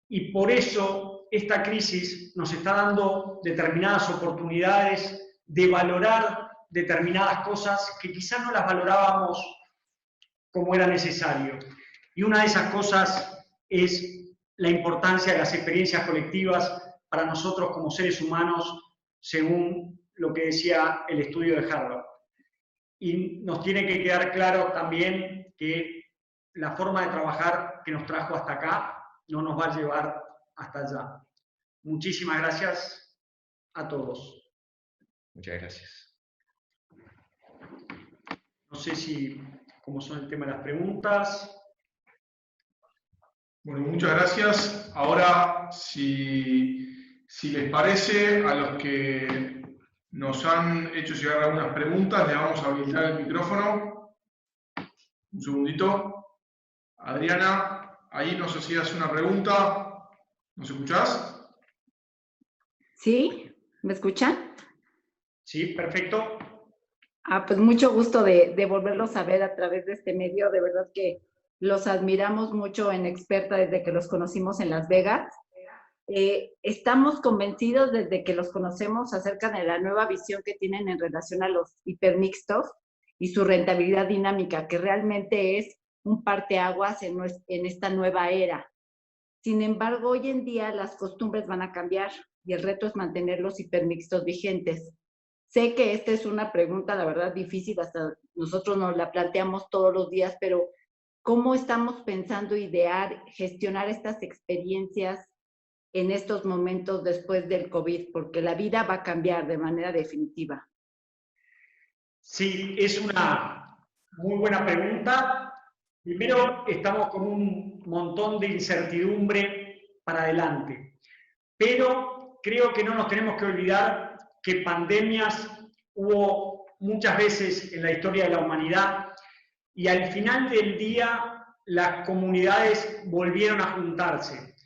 Y por eso esta crisis nos está dando determinadas oportunidades de valorar determinadas cosas que quizás no las valorábamos como era necesario. Y una de esas cosas es la importancia de las experiencias colectivas para nosotros como seres humanos, según lo que decía el estudio de Harvard. Y nos tiene que quedar claro también que la forma de trabajar que nos trajo hasta acá no nos va a llevar hasta allá. Muchísimas gracias a todos. Muchas gracias. No sé si, cómo son el tema de las preguntas. Bueno, muchas gracias. Ahora, si les parece, a los que nos han hecho llegar algunas preguntas, le vamos a habilitar el micrófono. Un segundito. Adriana, ahí nos hacías una pregunta. ¿Nos escuchás? ¿Sí? ¿Me escuchan? Sí, perfecto. Pues mucho gusto de volverlos a ver a través de este medio. De verdad que los admiramos mucho en Experta desde que los conocimos en Las Vegas. Estamos convencidos desde que los conocemos acerca de la nueva visión que tienen en relación a los hipermixtos y su rentabilidad dinámica, que realmente es un parteaguas en esta nueva era. Sin embargo, hoy en día las costumbres van a cambiar y el reto es mantener los hipermixtos vigentes. Sé que esta es una pregunta, la verdad, difícil, hasta nosotros nos la planteamos todos los días, pero ¿cómo estamos pensando idear, gestionar estas experiencias en estos momentos después del COVID? Porque la vida va a cambiar de manera definitiva. Sí, es una muy buena pregunta. Primero, estamos con un montón de incertidumbre para adelante, pero creo que no nos tenemos que olvidar que pandemias hubo muchas veces en la historia de la humanidad y al final del día las comunidades volvieron a juntarse.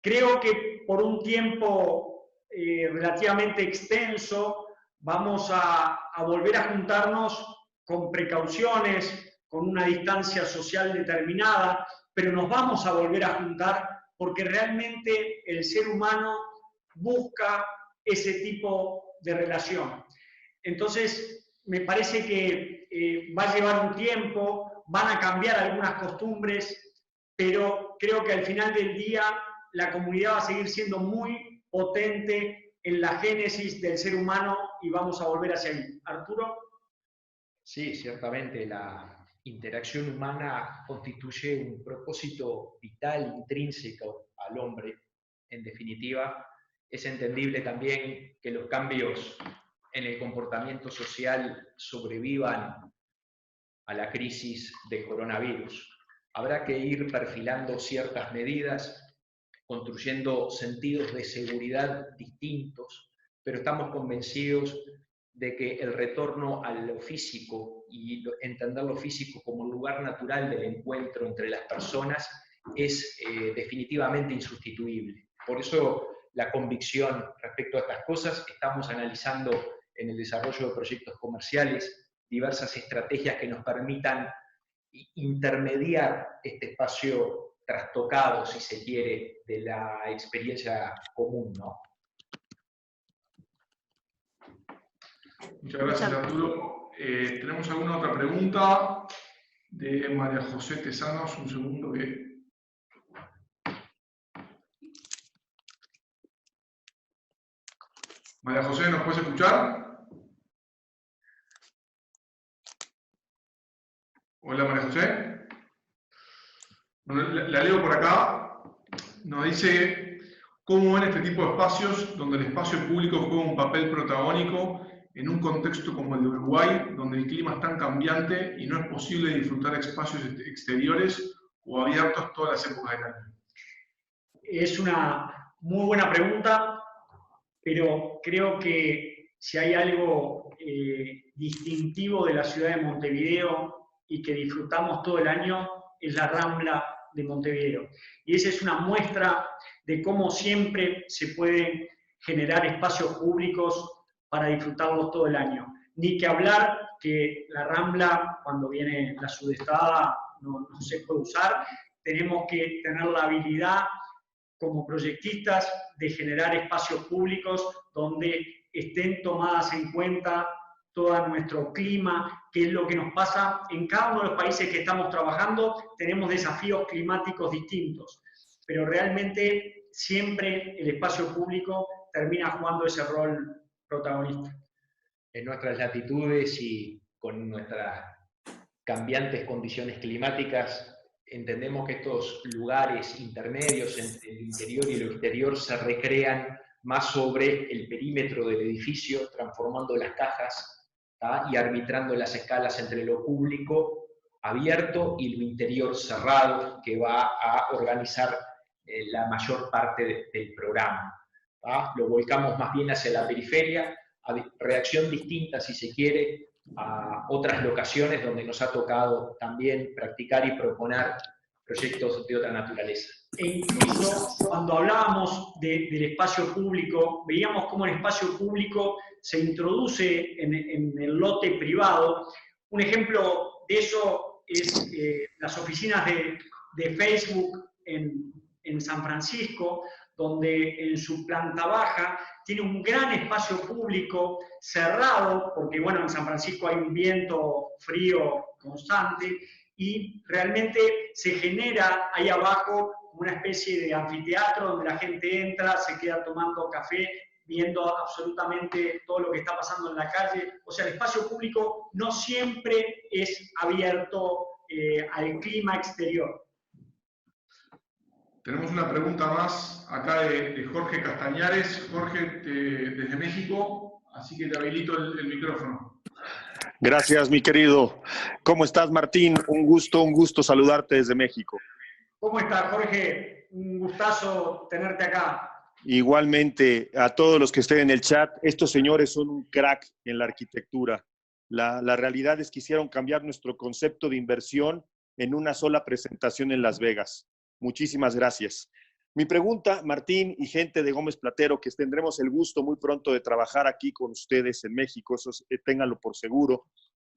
Creo que por un tiempo relativamente extenso vamos a volver a juntarnos con precauciones, con una distancia social determinada, pero nos vamos a volver a juntar porque realmente el ser humano busca ese tipo de relación. Entonces, me parece que va a llevar un tiempo, van a cambiar algunas costumbres, pero creo que al final del día la comunidad va a seguir siendo muy potente en la génesis del ser humano y vamos a volver hacia ahí. ¿Arturo? Sí, ciertamente la interacción humana constituye un propósito vital, intrínseco al hombre. En definitiva, es entendible también que los cambios en el comportamiento social sobrevivan a la crisis del coronavirus. Habrá que ir perfilando ciertas medidas, construyendo sentidos de seguridad distintos, pero estamos convencidos de que el retorno a lo físico y entender lo físico como lugar natural del encuentro entre las personas es definitivamente insustituible. Por eso la convicción respecto a estas cosas, estamos analizando en el desarrollo de proyectos comerciales diversas estrategias que nos permitan intermediar este espacio trastocado, si se quiere, de la experiencia común, ¿no? Muchas gracias, Arturo. ¿Tenemos alguna otra pregunta de María José Tesanos? Un segundo que... María José, ¿nos puedes escuchar? Hola, María José. Bueno, la leo por acá. Nos dice, ¿cómo ven este tipo de espacios donde el espacio público juega un papel protagónico en un contexto como el de Uruguay, donde el clima es tan cambiante y no es posible disfrutar espacios exteriores o abiertos todas las épocas del año? Es una muy buena pregunta, pero creo que si hay algo distintivo de la ciudad de Montevideo y que disfrutamos todo el año, es la Rambla de Montevideo. Y esa es una muestra de cómo siempre se pueden generar espacios públicos para disfrutarlos todo el año. Ni que hablar que la Rambla, cuando viene la sudestada, no se puede usar. Tenemos que tener la habilidad como proyectistas de generar espacios públicos donde estén tomadas en cuenta todo nuestro clima, qué es lo que nos pasa. En cada uno de los países que estamos trabajando tenemos desafíos climáticos distintos, pero realmente siempre el espacio público termina jugando ese rol protagonista. En nuestras latitudes y con nuestras cambiantes condiciones climáticas, entendemos que estos lugares intermedios entre el interior y lo exterior se recrean más sobre el perímetro del edificio, transformando las cajas y arbitrando las escalas entre lo público abierto y lo interior cerrado, que va a organizar la mayor parte del programa. Lo volcamos más bien hacia la periferia, a reacción distinta, si se quiere, a otras locaciones donde nos ha tocado también practicar y proponer proyectos de otra naturaleza. E incluso cuando hablábamos del espacio público, veíamos cómo el espacio público se introduce en el lote privado. Un ejemplo de eso es las oficinas de Facebook en San Francisco, donde en su planta baja tiene un gran espacio público cerrado, porque bueno, en San Francisco hay un viento frío constante, y realmente se genera ahí abajo una especie de anfiteatro donde la gente entra, se queda tomando café, viendo absolutamente todo lo que está pasando en la calle. O sea, el espacio público no siempre es abierto al clima exterior. Tenemos una pregunta más acá de Jorge Castañares. Jorge, desde México, así que te habilito el micrófono. Gracias, mi querido. ¿Cómo estás, Martín? Un gusto saludarte desde México. ¿Cómo estás, Jorge? Un gustazo tenerte acá. Igualmente, a todos los que estén en el chat, estos señores son un crack en la arquitectura. La realidad es que hicieron cambiar nuestro concepto de inversión en una sola presentación en Las Vegas. Muchísimas gracias. Mi pregunta, Martín y gente de Gómez Platero, que tendremos el gusto muy pronto de trabajar aquí con ustedes en México, eso ténganlo por seguro,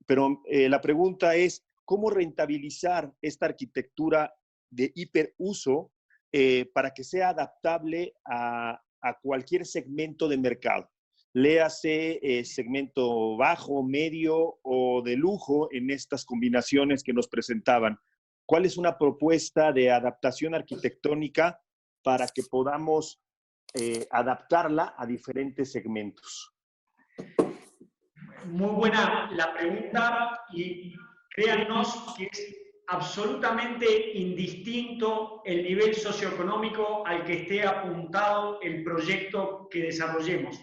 pero la pregunta es, ¿cómo rentabilizar esta arquitectura de hiperuso para que sea adaptable a cualquier segmento de mercado? Léase segmento bajo, medio o de lujo en estas combinaciones que nos presentaban. ¿Cuál es una propuesta de adaptación arquitectónica para que podamos adaptarla a diferentes segmentos? Muy buena la pregunta y créannos que es absolutamente indistinto el nivel socioeconómico al que esté apuntado el proyecto que desarrollemos.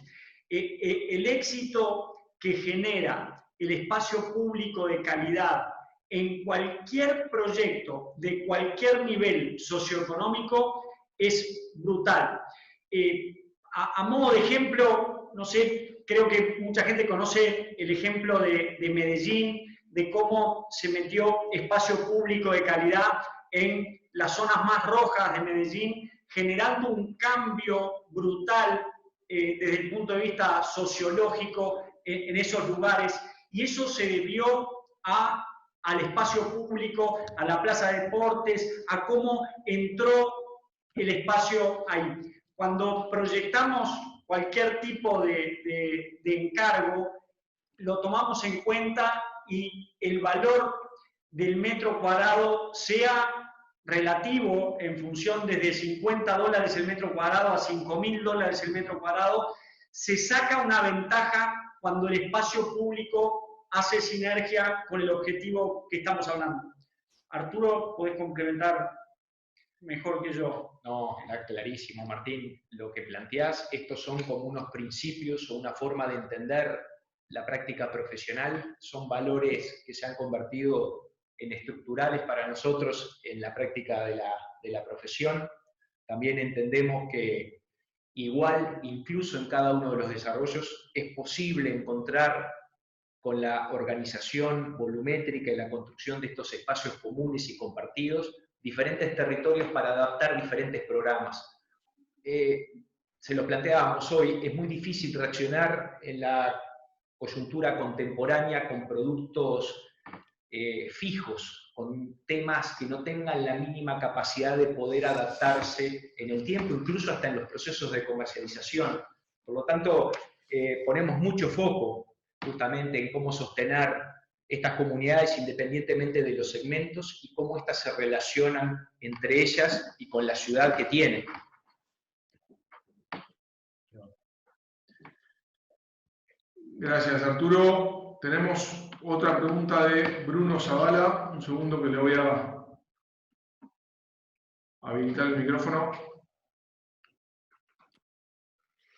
El éxito que genera el espacio público de calidad en cualquier proyecto de cualquier nivel socioeconómico es brutal. A modo de ejemplo, no sé, creo que mucha gente conoce el ejemplo de Medellín, de cómo se metió espacio público de calidad en las zonas más rojas de Medellín, generando un cambio brutal desde el punto de vista sociológico en esos lugares. y eso se debió al espacio público, a la plaza de deportes, a cómo entró el espacio ahí. Cuando proyectamos cualquier tipo de encargo, lo tomamos en cuenta y el valor del metro cuadrado sea relativo en función desde $50 el metro cuadrado a $5.000 el metro cuadrado, se saca una ventaja cuando el espacio público hace sinergia con el objetivo que estamos hablando. Arturo, podés complementar mejor que yo. No, está clarísimo, Martín. Lo que planteás, estos son como unos principios o una forma de entender la práctica profesional, son valores que se han convertido en estructurales para nosotros en la práctica de la profesión. También entendemos que igual, incluso en cada uno de los desarrollos, es posible encontrar con la organización volumétrica y la construcción de estos espacios comunes y compartidos, diferentes territorios para adaptar diferentes programas. Se lo planteábamos hoy, es muy difícil reaccionar en la coyuntura contemporánea con productos fijos, con temas que no tengan la mínima capacidad de poder adaptarse en el tiempo, incluso hasta en los procesos de comercialización. Por lo tanto, ponemos mucho foco justamente en cómo sostener estas comunidades independientemente de los segmentos y cómo éstas se relacionan entre ellas y con la ciudad que tienen. Gracias, Arturo. Tenemos otra pregunta de Bruno Zavala. Un segundo que le voy a habilitar el micrófono.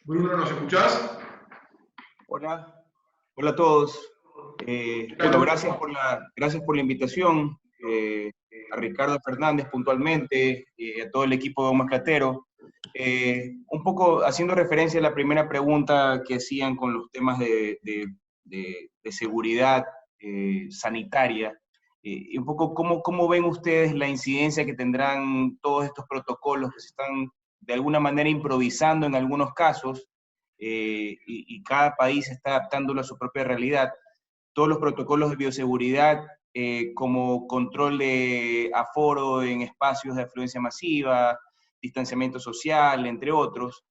Bruno, ¿nos escuchás? Hola, hola a todos. Bueno, gracias por la invitación, a Ricardo Fernández puntualmente, a todo el equipo de Masclatero. Un poco haciendo referencia a la primera pregunta que hacían con los temas de seguridad sanitaria, y un poco cómo ven ustedes la incidencia que tendrán todos estos protocolos que se están de alguna manera improvisando en algunos casos, y cada país está adaptándolo a su propia realidad. Todos los protocolos de bioseguridad, como control de aforo en espacios de afluencia masiva, distanciamiento social, entre otros,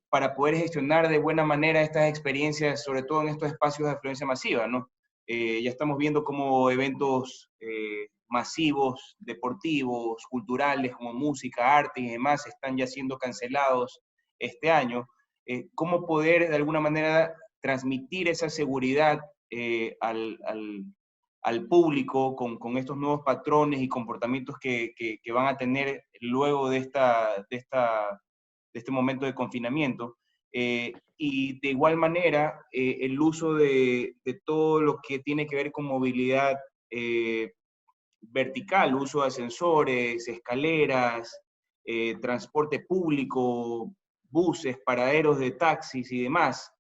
para poder gestionar de buena manera estas experiencias, sobre todo en estos espacios de afluencia masiva, ¿no? Ya estamos viendo cómo eventos masivos, deportivos, culturales, como música, arte y demás, están ya siendo cancelados este año. ¿Cómo poder de alguna manera transmitir esa seguridad al público con estos nuevos patrones y comportamientos que van a tener luego de este momento de confinamiento? Y de igual manera, el uso de todo lo que tiene que ver con movilidad vertical, uso de ascensores, escaleras, transporte público, buses, paraderos de taxis y demás,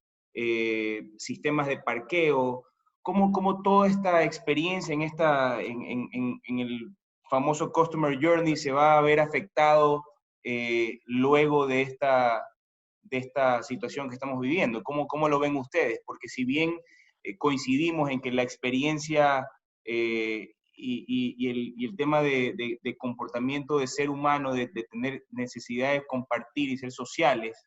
sistemas de parqueo, cómo toda esta experiencia en el famoso Customer Journey se va a ver afectado luego de esta situación que estamos viviendo. ¿Cómo lo ven ustedes? Porque si bien coincidimos en que la experiencia y el tema de comportamiento de ser humano, de tener necesidad de compartir y ser sociales,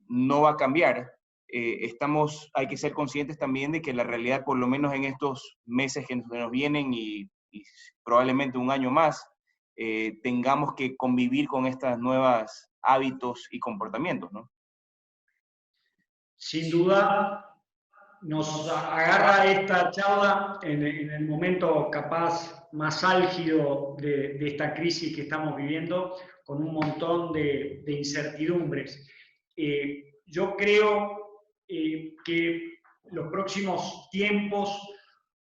no va a cambiar, hay que ser conscientes también de que la realidad, por lo menos en estos meses que nos vienen y probablemente un año más, tengamos que convivir con estas nuevas hábitos y comportamientos, ¿no? Sin duda, nos agarra esta charla en el momento capaz más álgido de esta crisis que estamos viviendo, con un montón de incertidumbres. Yo creo que los próximos tiempos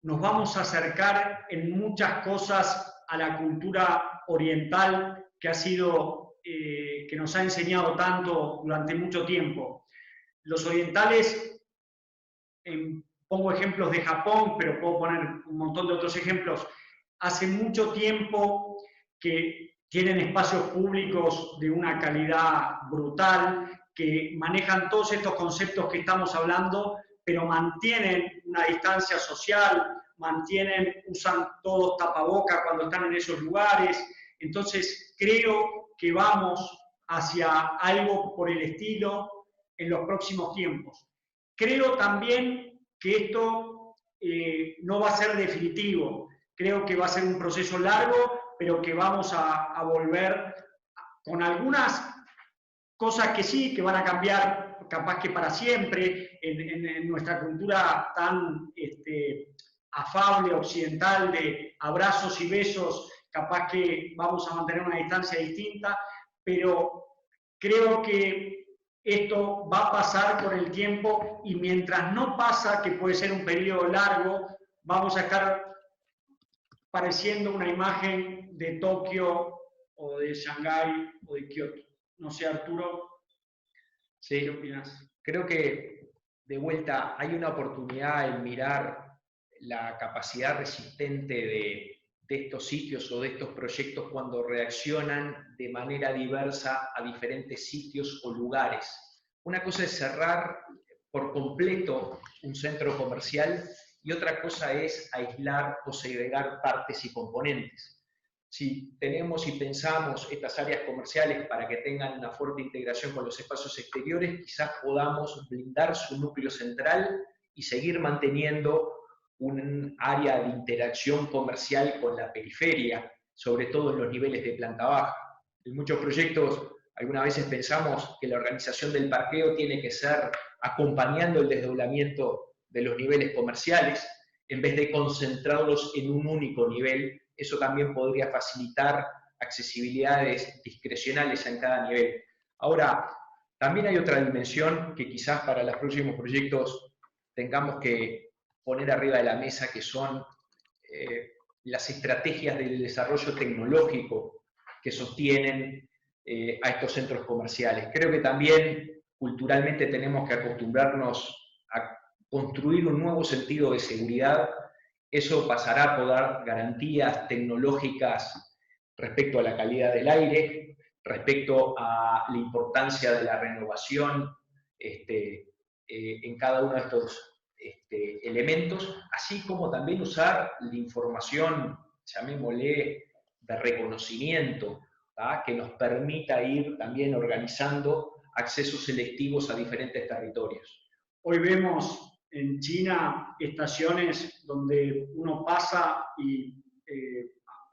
nos vamos a acercar en muchas cosas a la cultura oriental que nos ha enseñado tanto durante mucho tiempo. Los orientales, pongo ejemplos de Japón, pero puedo poner un montón de otros ejemplos, hace mucho tiempo que tienen espacios públicos de una calidad brutal, que manejan todos estos conceptos que estamos hablando, pero mantienen una distancia social, usan todos tapabocas cuando están en esos lugares. Entonces, creo que vamos hacia algo por el estilo en los próximos tiempos. Creo también que esto no va a ser definitivo. Creo que va a ser un proceso largo, pero que vamos a volver con algunas cosas que sí, que van a cambiar capaz que para siempre en nuestra cultura tan afable occidental de abrazos y besos, capaz que vamos a mantener una distancia distinta, pero creo que esto va a pasar con el tiempo y mientras no pasa, que puede ser un periodo largo, vamos a estar pareciendo una imagen de Tokio o de Shanghái o de Kioto. No sé, Arturo, sí, ¿qué opinas? Creo que de vuelta hay una oportunidad en mirar la capacidad resistente de estos sitios o de estos proyectos cuando reaccionan de manera diversa a diferentes sitios o lugares. Una cosa es cerrar por completo un centro comercial y otra cosa es aislar o segregar partes y componentes. Si tenemos y pensamos estas áreas comerciales para que tengan una fuerte integración con los espacios exteriores, quizás podamos blindar su núcleo central y seguir manteniendo un área de interacción comercial con la periferia, sobre todo en los niveles de planta baja. En muchos proyectos, algunas veces pensamos que la organización del parqueo tiene que ser acompañando el desdoblamiento de los niveles comerciales, en vez de concentrarlos en un único nivel. Eso también podría facilitar accesibilidades discrecionales en cada nivel. Ahora, también hay otra dimensión que quizás para los próximos proyectos tengamos que poner arriba de la mesa, que son las estrategias del desarrollo tecnológico que sostienen a estos centros comerciales. Creo que también culturalmente tenemos que acostumbrarnos a construir un nuevo sentido de seguridad. Eso pasará por dar garantías tecnológicas respecto a la calidad del aire, respecto a la importancia de la renovación en cada uno de estos elementos, así como también usar la información, llamémosle, de reconocimiento, ¿tá? Que nos permita ir también organizando accesos selectivos a diferentes territorios. Hoy vemos en China estaciones donde uno pasa y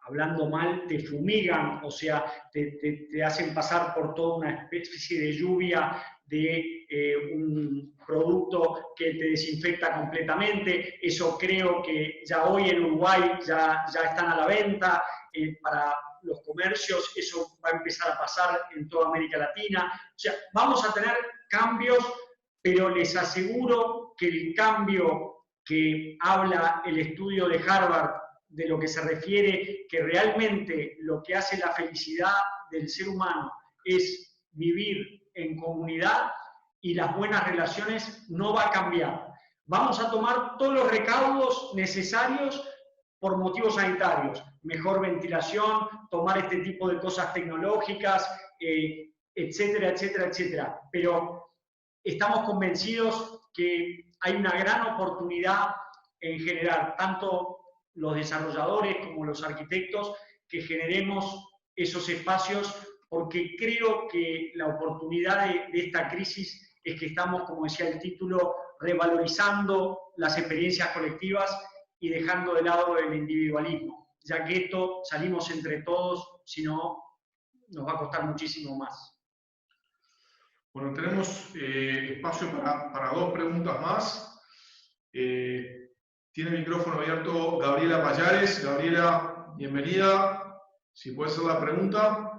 hablando mal te fumigan, o sea, te hacen pasar por toda una especie de lluvia de un producto que te desinfecta completamente. Eso creo que ya hoy en Uruguay ya están a la venta para los comercios. Eso va a empezar a pasar en toda América Latina. O sea, vamos a tener cambios, pero les aseguro que el cambio que habla el estudio de Harvard, de lo que se refiere que realmente lo que hace la felicidad del ser humano es vivir en comunidad y las buenas relaciones, no va a cambiar. Vamos a tomar todos los recaudos necesarios por motivos sanitarios, mejor ventilación, tomar este tipo de cosas tecnológicas, etcétera, etcétera, etcétera. Pero estamos convencidos que hay una gran oportunidad en generar, tanto los desarrolladores como los arquitectos, que generemos esos espacios, porque creo que la oportunidad de esta crisis es que estamos, como decía el título, revalorizando las experiencias colectivas y dejando de lado el individualismo, ya que esto salimos entre todos, si no, nos va a costar muchísimo más. Bueno, tenemos espacio para dos preguntas más. Tiene el micrófono abierto Gabriela Payares. Gabriela, bienvenida. Si puede hacer la pregunta.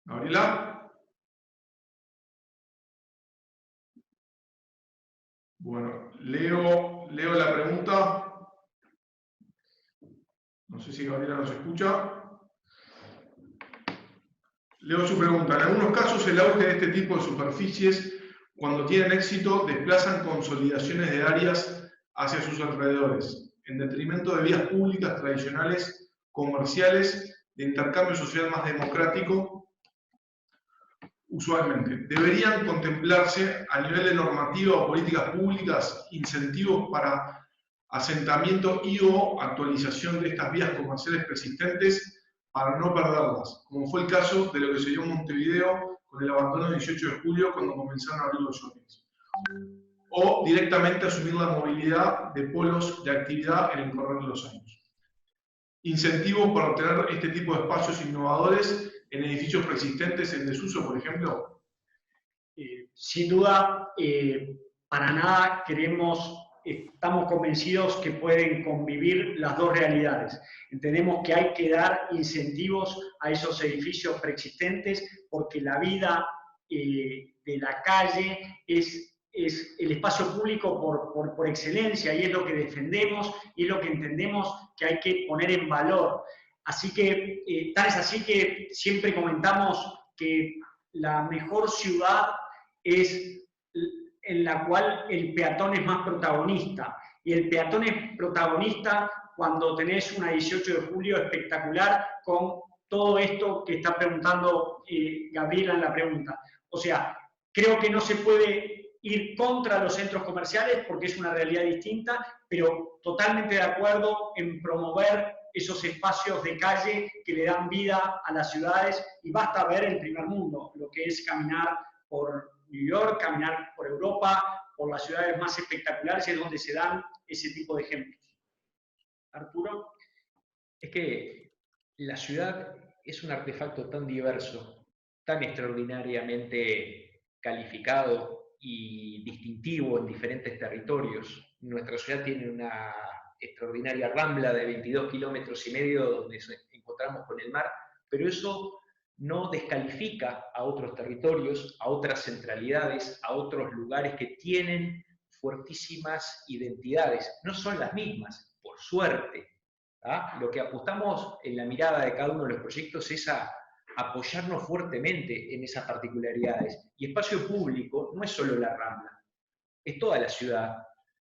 Gabriela. Bueno, leo la pregunta. No sé si Gabriela nos escucha. Leo su pregunta. En algunos casos, el auge de este tipo de superficies, cuando tienen éxito, desplazan consolidaciones de áreas hacia sus alrededores, en detrimento de vías públicas tradicionales, comerciales, de intercambio social más democrático. usualmente, ¿deberían contemplarse a nivel de normativa o políticas públicas incentivos para asentamiento y o actualización de estas vías comerciales persistentes para no perderlas, como fue el caso de lo que se dio en Montevideo con el abandono del 18 de julio cuando comenzaron a abrir los shoppings? O directamente asumir la movilidad de polos de actividad en el correr de los años. ¿Incentivos para obtener este tipo de espacios innovadores en edificios persistentes en desuso, por ejemplo? Sin duda, para nada estamos convencidos que pueden convivir las dos realidades. Entendemos que hay que dar incentivos a esos edificios preexistentes porque la vida de la calle es el espacio público por excelencia, y es lo que defendemos y es lo que entendemos que hay que poner en valor. Así que, tal es así que siempre comentamos que la mejor ciudad es en la cual el peatón es más protagonista. Y el peatón es protagonista cuando tenés una 18 de julio espectacular con todo esto que está preguntando Gabriela en la pregunta. O sea, creo que no se puede ir contra los centros comerciales porque es una realidad distinta, pero totalmente de acuerdo en promover esos espacios de calle que le dan vida a las ciudades, y basta ver el primer mundo, lo que es caminar por New York, caminar por Europa, por las ciudades más espectaculares, es donde se dan ese tipo de ejemplos. Arturo. Es que la ciudad es un artefacto tan diverso, tan extraordinariamente calificado y distintivo en diferentes territorios. Nuestra ciudad tiene una extraordinaria rambla de 22,5 kilómetros donde nos encontramos con el mar, pero eso no descalifica a otros territorios, a otras centralidades, a otros lugares que tienen fuertísimas identidades. No son las mismas, por suerte. ¿Ah? Lo que apostamos en la mirada de cada uno de los proyectos es a apoyarnos fuertemente en esas particularidades. Y espacio público no es solo la Rambla, es toda la ciudad.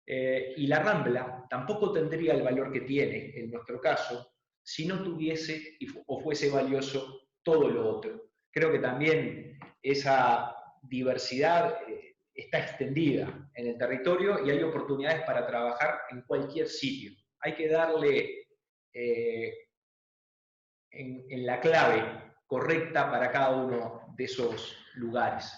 Y la Rambla tampoco tendría el valor que tiene, en nuestro caso, si no tuviese o fuese valioso todo lo otro. Creo que también esa diversidad está extendida en el territorio y hay oportunidades para trabajar en cualquier sitio. Hay que darle en la clave correcta para cada uno de esos lugares.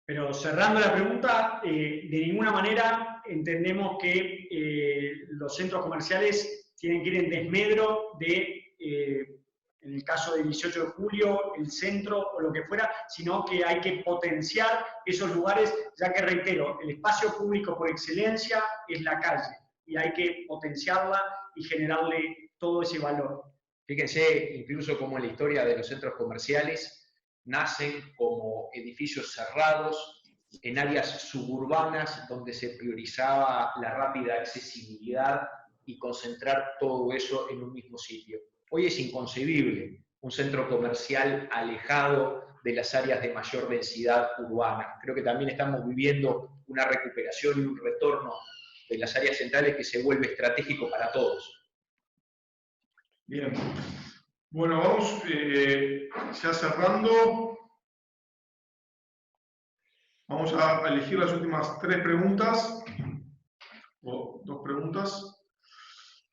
Pero cerrando la pregunta, de ninguna manera entendemos que los centros comerciales tienen que ir en desmedro de, en el caso del 18 de julio, el centro o lo que fuera, sino que hay que potenciar esos lugares, ya que reitero, el espacio público por excelencia es la calle, y hay que potenciarla y generarle todo ese valor. Fíjense, incluso como en la historia de los centros comerciales, nacen como edificios cerrados en áreas suburbanas donde se priorizaba la rápida accesibilidad y concentrar todo eso en un mismo sitio. Hoy es inconcebible un centro comercial alejado de las áreas de mayor densidad urbana. Creo que también estamos viviendo una recuperación y un retorno de las áreas centrales que se vuelve estratégico para todos. Bien. Bueno, vamos ya cerrando. Vamos a elegir las últimas 3 preguntas, o 2 preguntas.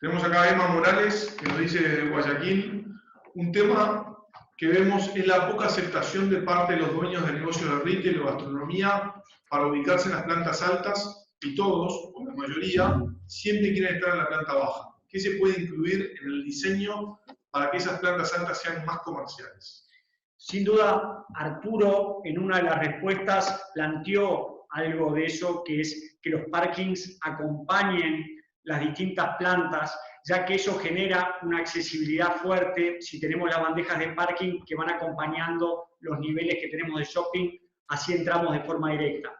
Tenemos acá a Emma Morales, que nos dice de Guayaquil, un tema que vemos es la poca aceptación de parte de los dueños de negocios de retail o gastronomía para ubicarse en las plantas altas, y todos, o la mayoría, siempre quieren estar en la planta baja. ¿Qué se puede incluir en el diseño para que esas plantas altas sean más comerciales? Sin duda, Arturo, en una de las respuestas, planteó algo de eso, que es que los parkings acompañen las distintas plantas, ya que eso genera una accesibilidad fuerte si tenemos las bandejas de parking que van acompañando los niveles que tenemos de shopping, así entramos de forma directa.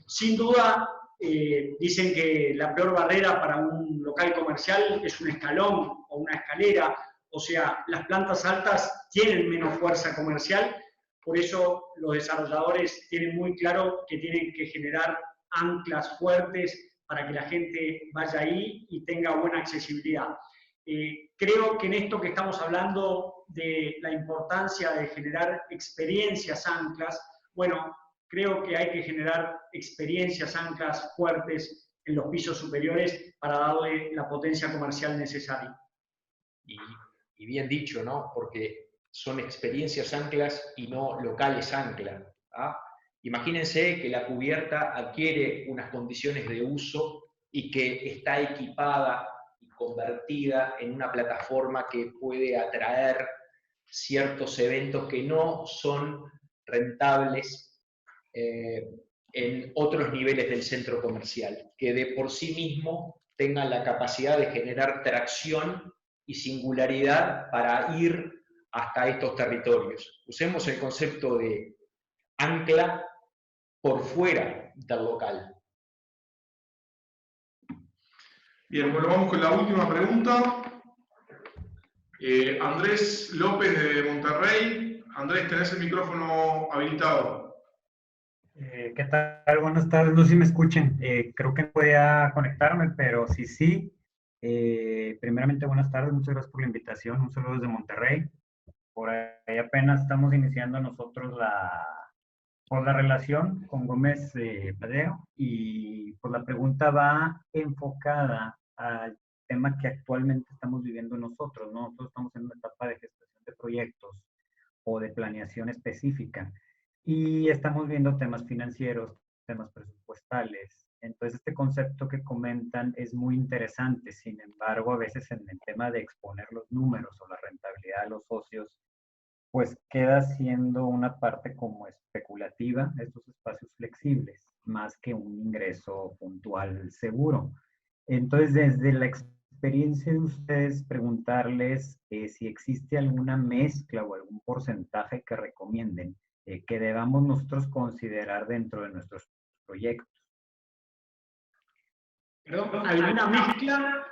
Sin duda, dicen que la peor barrera para un local comercial es un escalón o una escalera, o sea, las plantas altas tienen menos fuerza comercial, por eso los desarrolladores tienen muy claro que tienen que generar anclas fuertes para que la gente vaya ahí y tenga buena accesibilidad. Creo que en esto que estamos hablando de la importancia de generar experiencias anclas, bueno, creo que hay que generar experiencias, anclas fuertes en los pisos superiores para darle la potencia comercial necesaria. Y bien dicho, ¿no? Porque son experiencias anclas y no locales anclas. ¿Ah? Imagínense que la cubierta adquiere unas condiciones de uso y que está equipada y convertida en una plataforma que puede atraer ciertos eventos que no son rentables en otros niveles del centro comercial, que de por sí mismo tengan la capacidad de generar tracción y singularidad para ir hasta estos territorios. Usemos el concepto de ancla por fuera del local. Bien, bueno, vamos con la última pregunta. Andrés López de Monterrey. Andrés, tenés el micrófono habilitado. ¿Qué tal? Buenas tardes, no sé si me escuchen. Creo que no podía conectarme, pero sí. Primeramente, buenas tardes, muchas gracias por la invitación. Un saludo desde Monterrey. Por ahí apenas estamos iniciando nosotros la relación con Gómez Padeo, y pues la pregunta va enfocada al tema que actualmente estamos viviendo nosotros, ¿no? Nosotros estamos en una etapa de gestación de proyectos o de planeación específica y estamos viendo temas financieros, temas presupuestales. Entonces este concepto que comentan es muy interesante, sin embargo a veces en el tema de exponer los números o la rentabilidad de los socios, pues queda siendo una parte como especulativa, estos espacios flexibles, más que un ingreso puntual seguro. Entonces, desde la experiencia de ustedes, preguntarles si existe alguna mezcla o algún porcentaje que recomienden que debamos nosotros considerar dentro de nuestros proyectos. Perdón, ¿alguna mezcla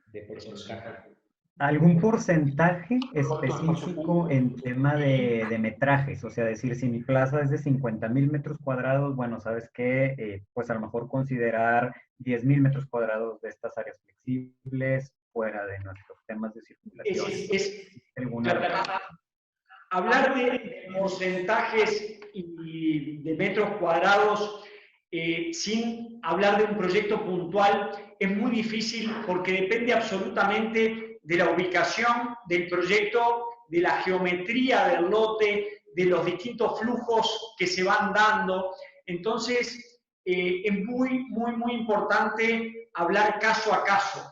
de porcentaje? ¿Algún porcentaje específico en tema de metrajes? O sea, decir, si mi plaza es de 50,000 metros cuadrados, bueno, ¿sabes qué? Pues a lo mejor considerar 10,000 metros cuadrados de estas áreas flexibles fuera de nuestros temas de circulación. Hablar de porcentajes y de metros cuadrados sin hablar de un proyecto puntual es muy difícil porque depende absolutamente de la ubicación del proyecto, de la geometría del lote, de los distintos flujos que se van dando. Entonces, es muy importante hablar caso a caso.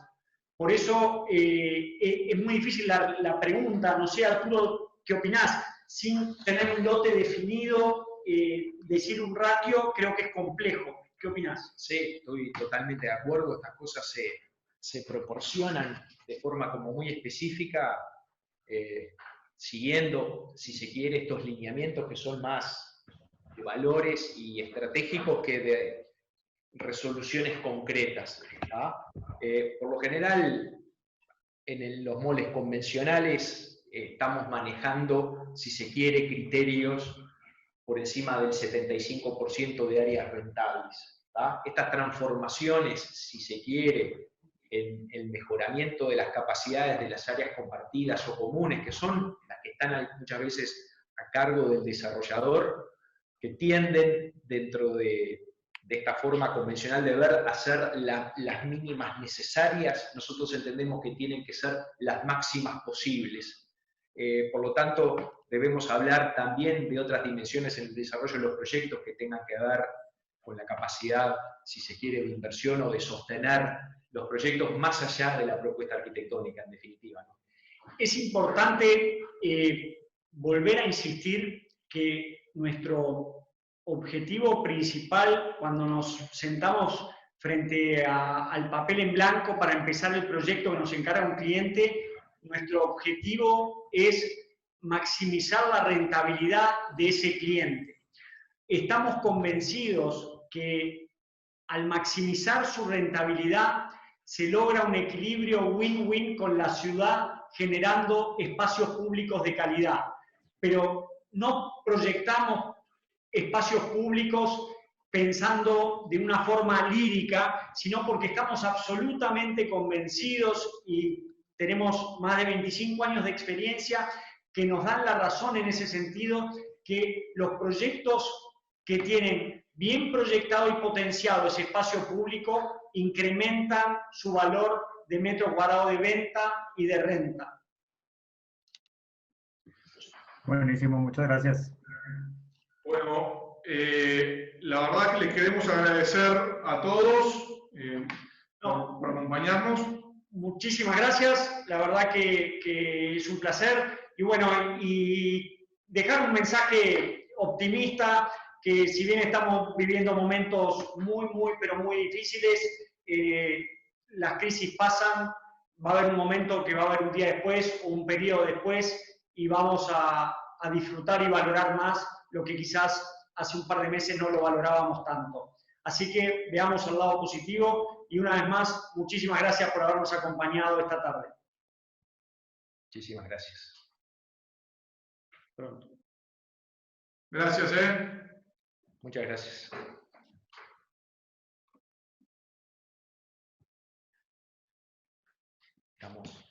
Por eso es muy difícil la pregunta. No sé, Arturo, ¿qué opinás? Sin tener un lote definido, decir un ratio, creo que es complejo. ¿Qué opinás? Sí, estoy totalmente de acuerdo. Estas cosas se proporcionan de forma como muy específica, siguiendo, si se quiere, estos lineamientos que son más de valores y estratégicos que de resoluciones concretas. Por lo general, en los moles convencionales estamos manejando, si se quiere, criterios por encima del 75% de áreas rentables. Estas transformaciones, si se quiere, en el mejoramiento de las capacidades de las áreas compartidas o comunes, que son las que están muchas veces a cargo del desarrollador, que tienden dentro de esta forma convencional de ver a ser las mínimas necesarias, nosotros entendemos que tienen que ser las máximas posibles. Por lo tanto, debemos hablar también de otras dimensiones en el desarrollo de los proyectos que tengan que ver con la capacidad, si se quiere, de inversión o de sostener los proyectos más allá de la propuesta arquitectónica, en definitiva, ¿no? Es importante volver a insistir que nuestro objetivo principal cuando nos sentamos frente al papel en blanco para empezar el proyecto que nos encarga un cliente, nuestro objetivo es maximizar la rentabilidad de ese cliente. Estamos convencidos que al maximizar su rentabilidad se logra un equilibrio win-win con la ciudad generando espacios públicos de calidad. Pero no proyectamos espacios públicos pensando de una forma lírica, sino porque estamos absolutamente convencidos y tenemos más de 25 años de experiencia que nos dan la razón en ese sentido, que los proyectos que tienen bien proyectado y potenciado ese espacio público incrementan su valor de metro cuadrado de venta y de renta. Buenísimo, muchas gracias. Bueno, la verdad que les queremos agradecer a todos por acompañarnos. Muchísimas gracias, la verdad que es un placer. Y bueno, y dejar un mensaje optimista, que si bien estamos viviendo momentos pero muy difíciles, las crisis pasan, va a haber un momento que va a haber un día después o un periodo después y vamos a disfrutar y valorar más lo que quizás hace un par de meses no lo valorábamos tanto. Así que veamos el lado positivo y una vez más, muchísimas gracias por habernos acompañado esta tarde. Muchísimas gracias. Pronto. Gracias, Muchas gracias. Estamos.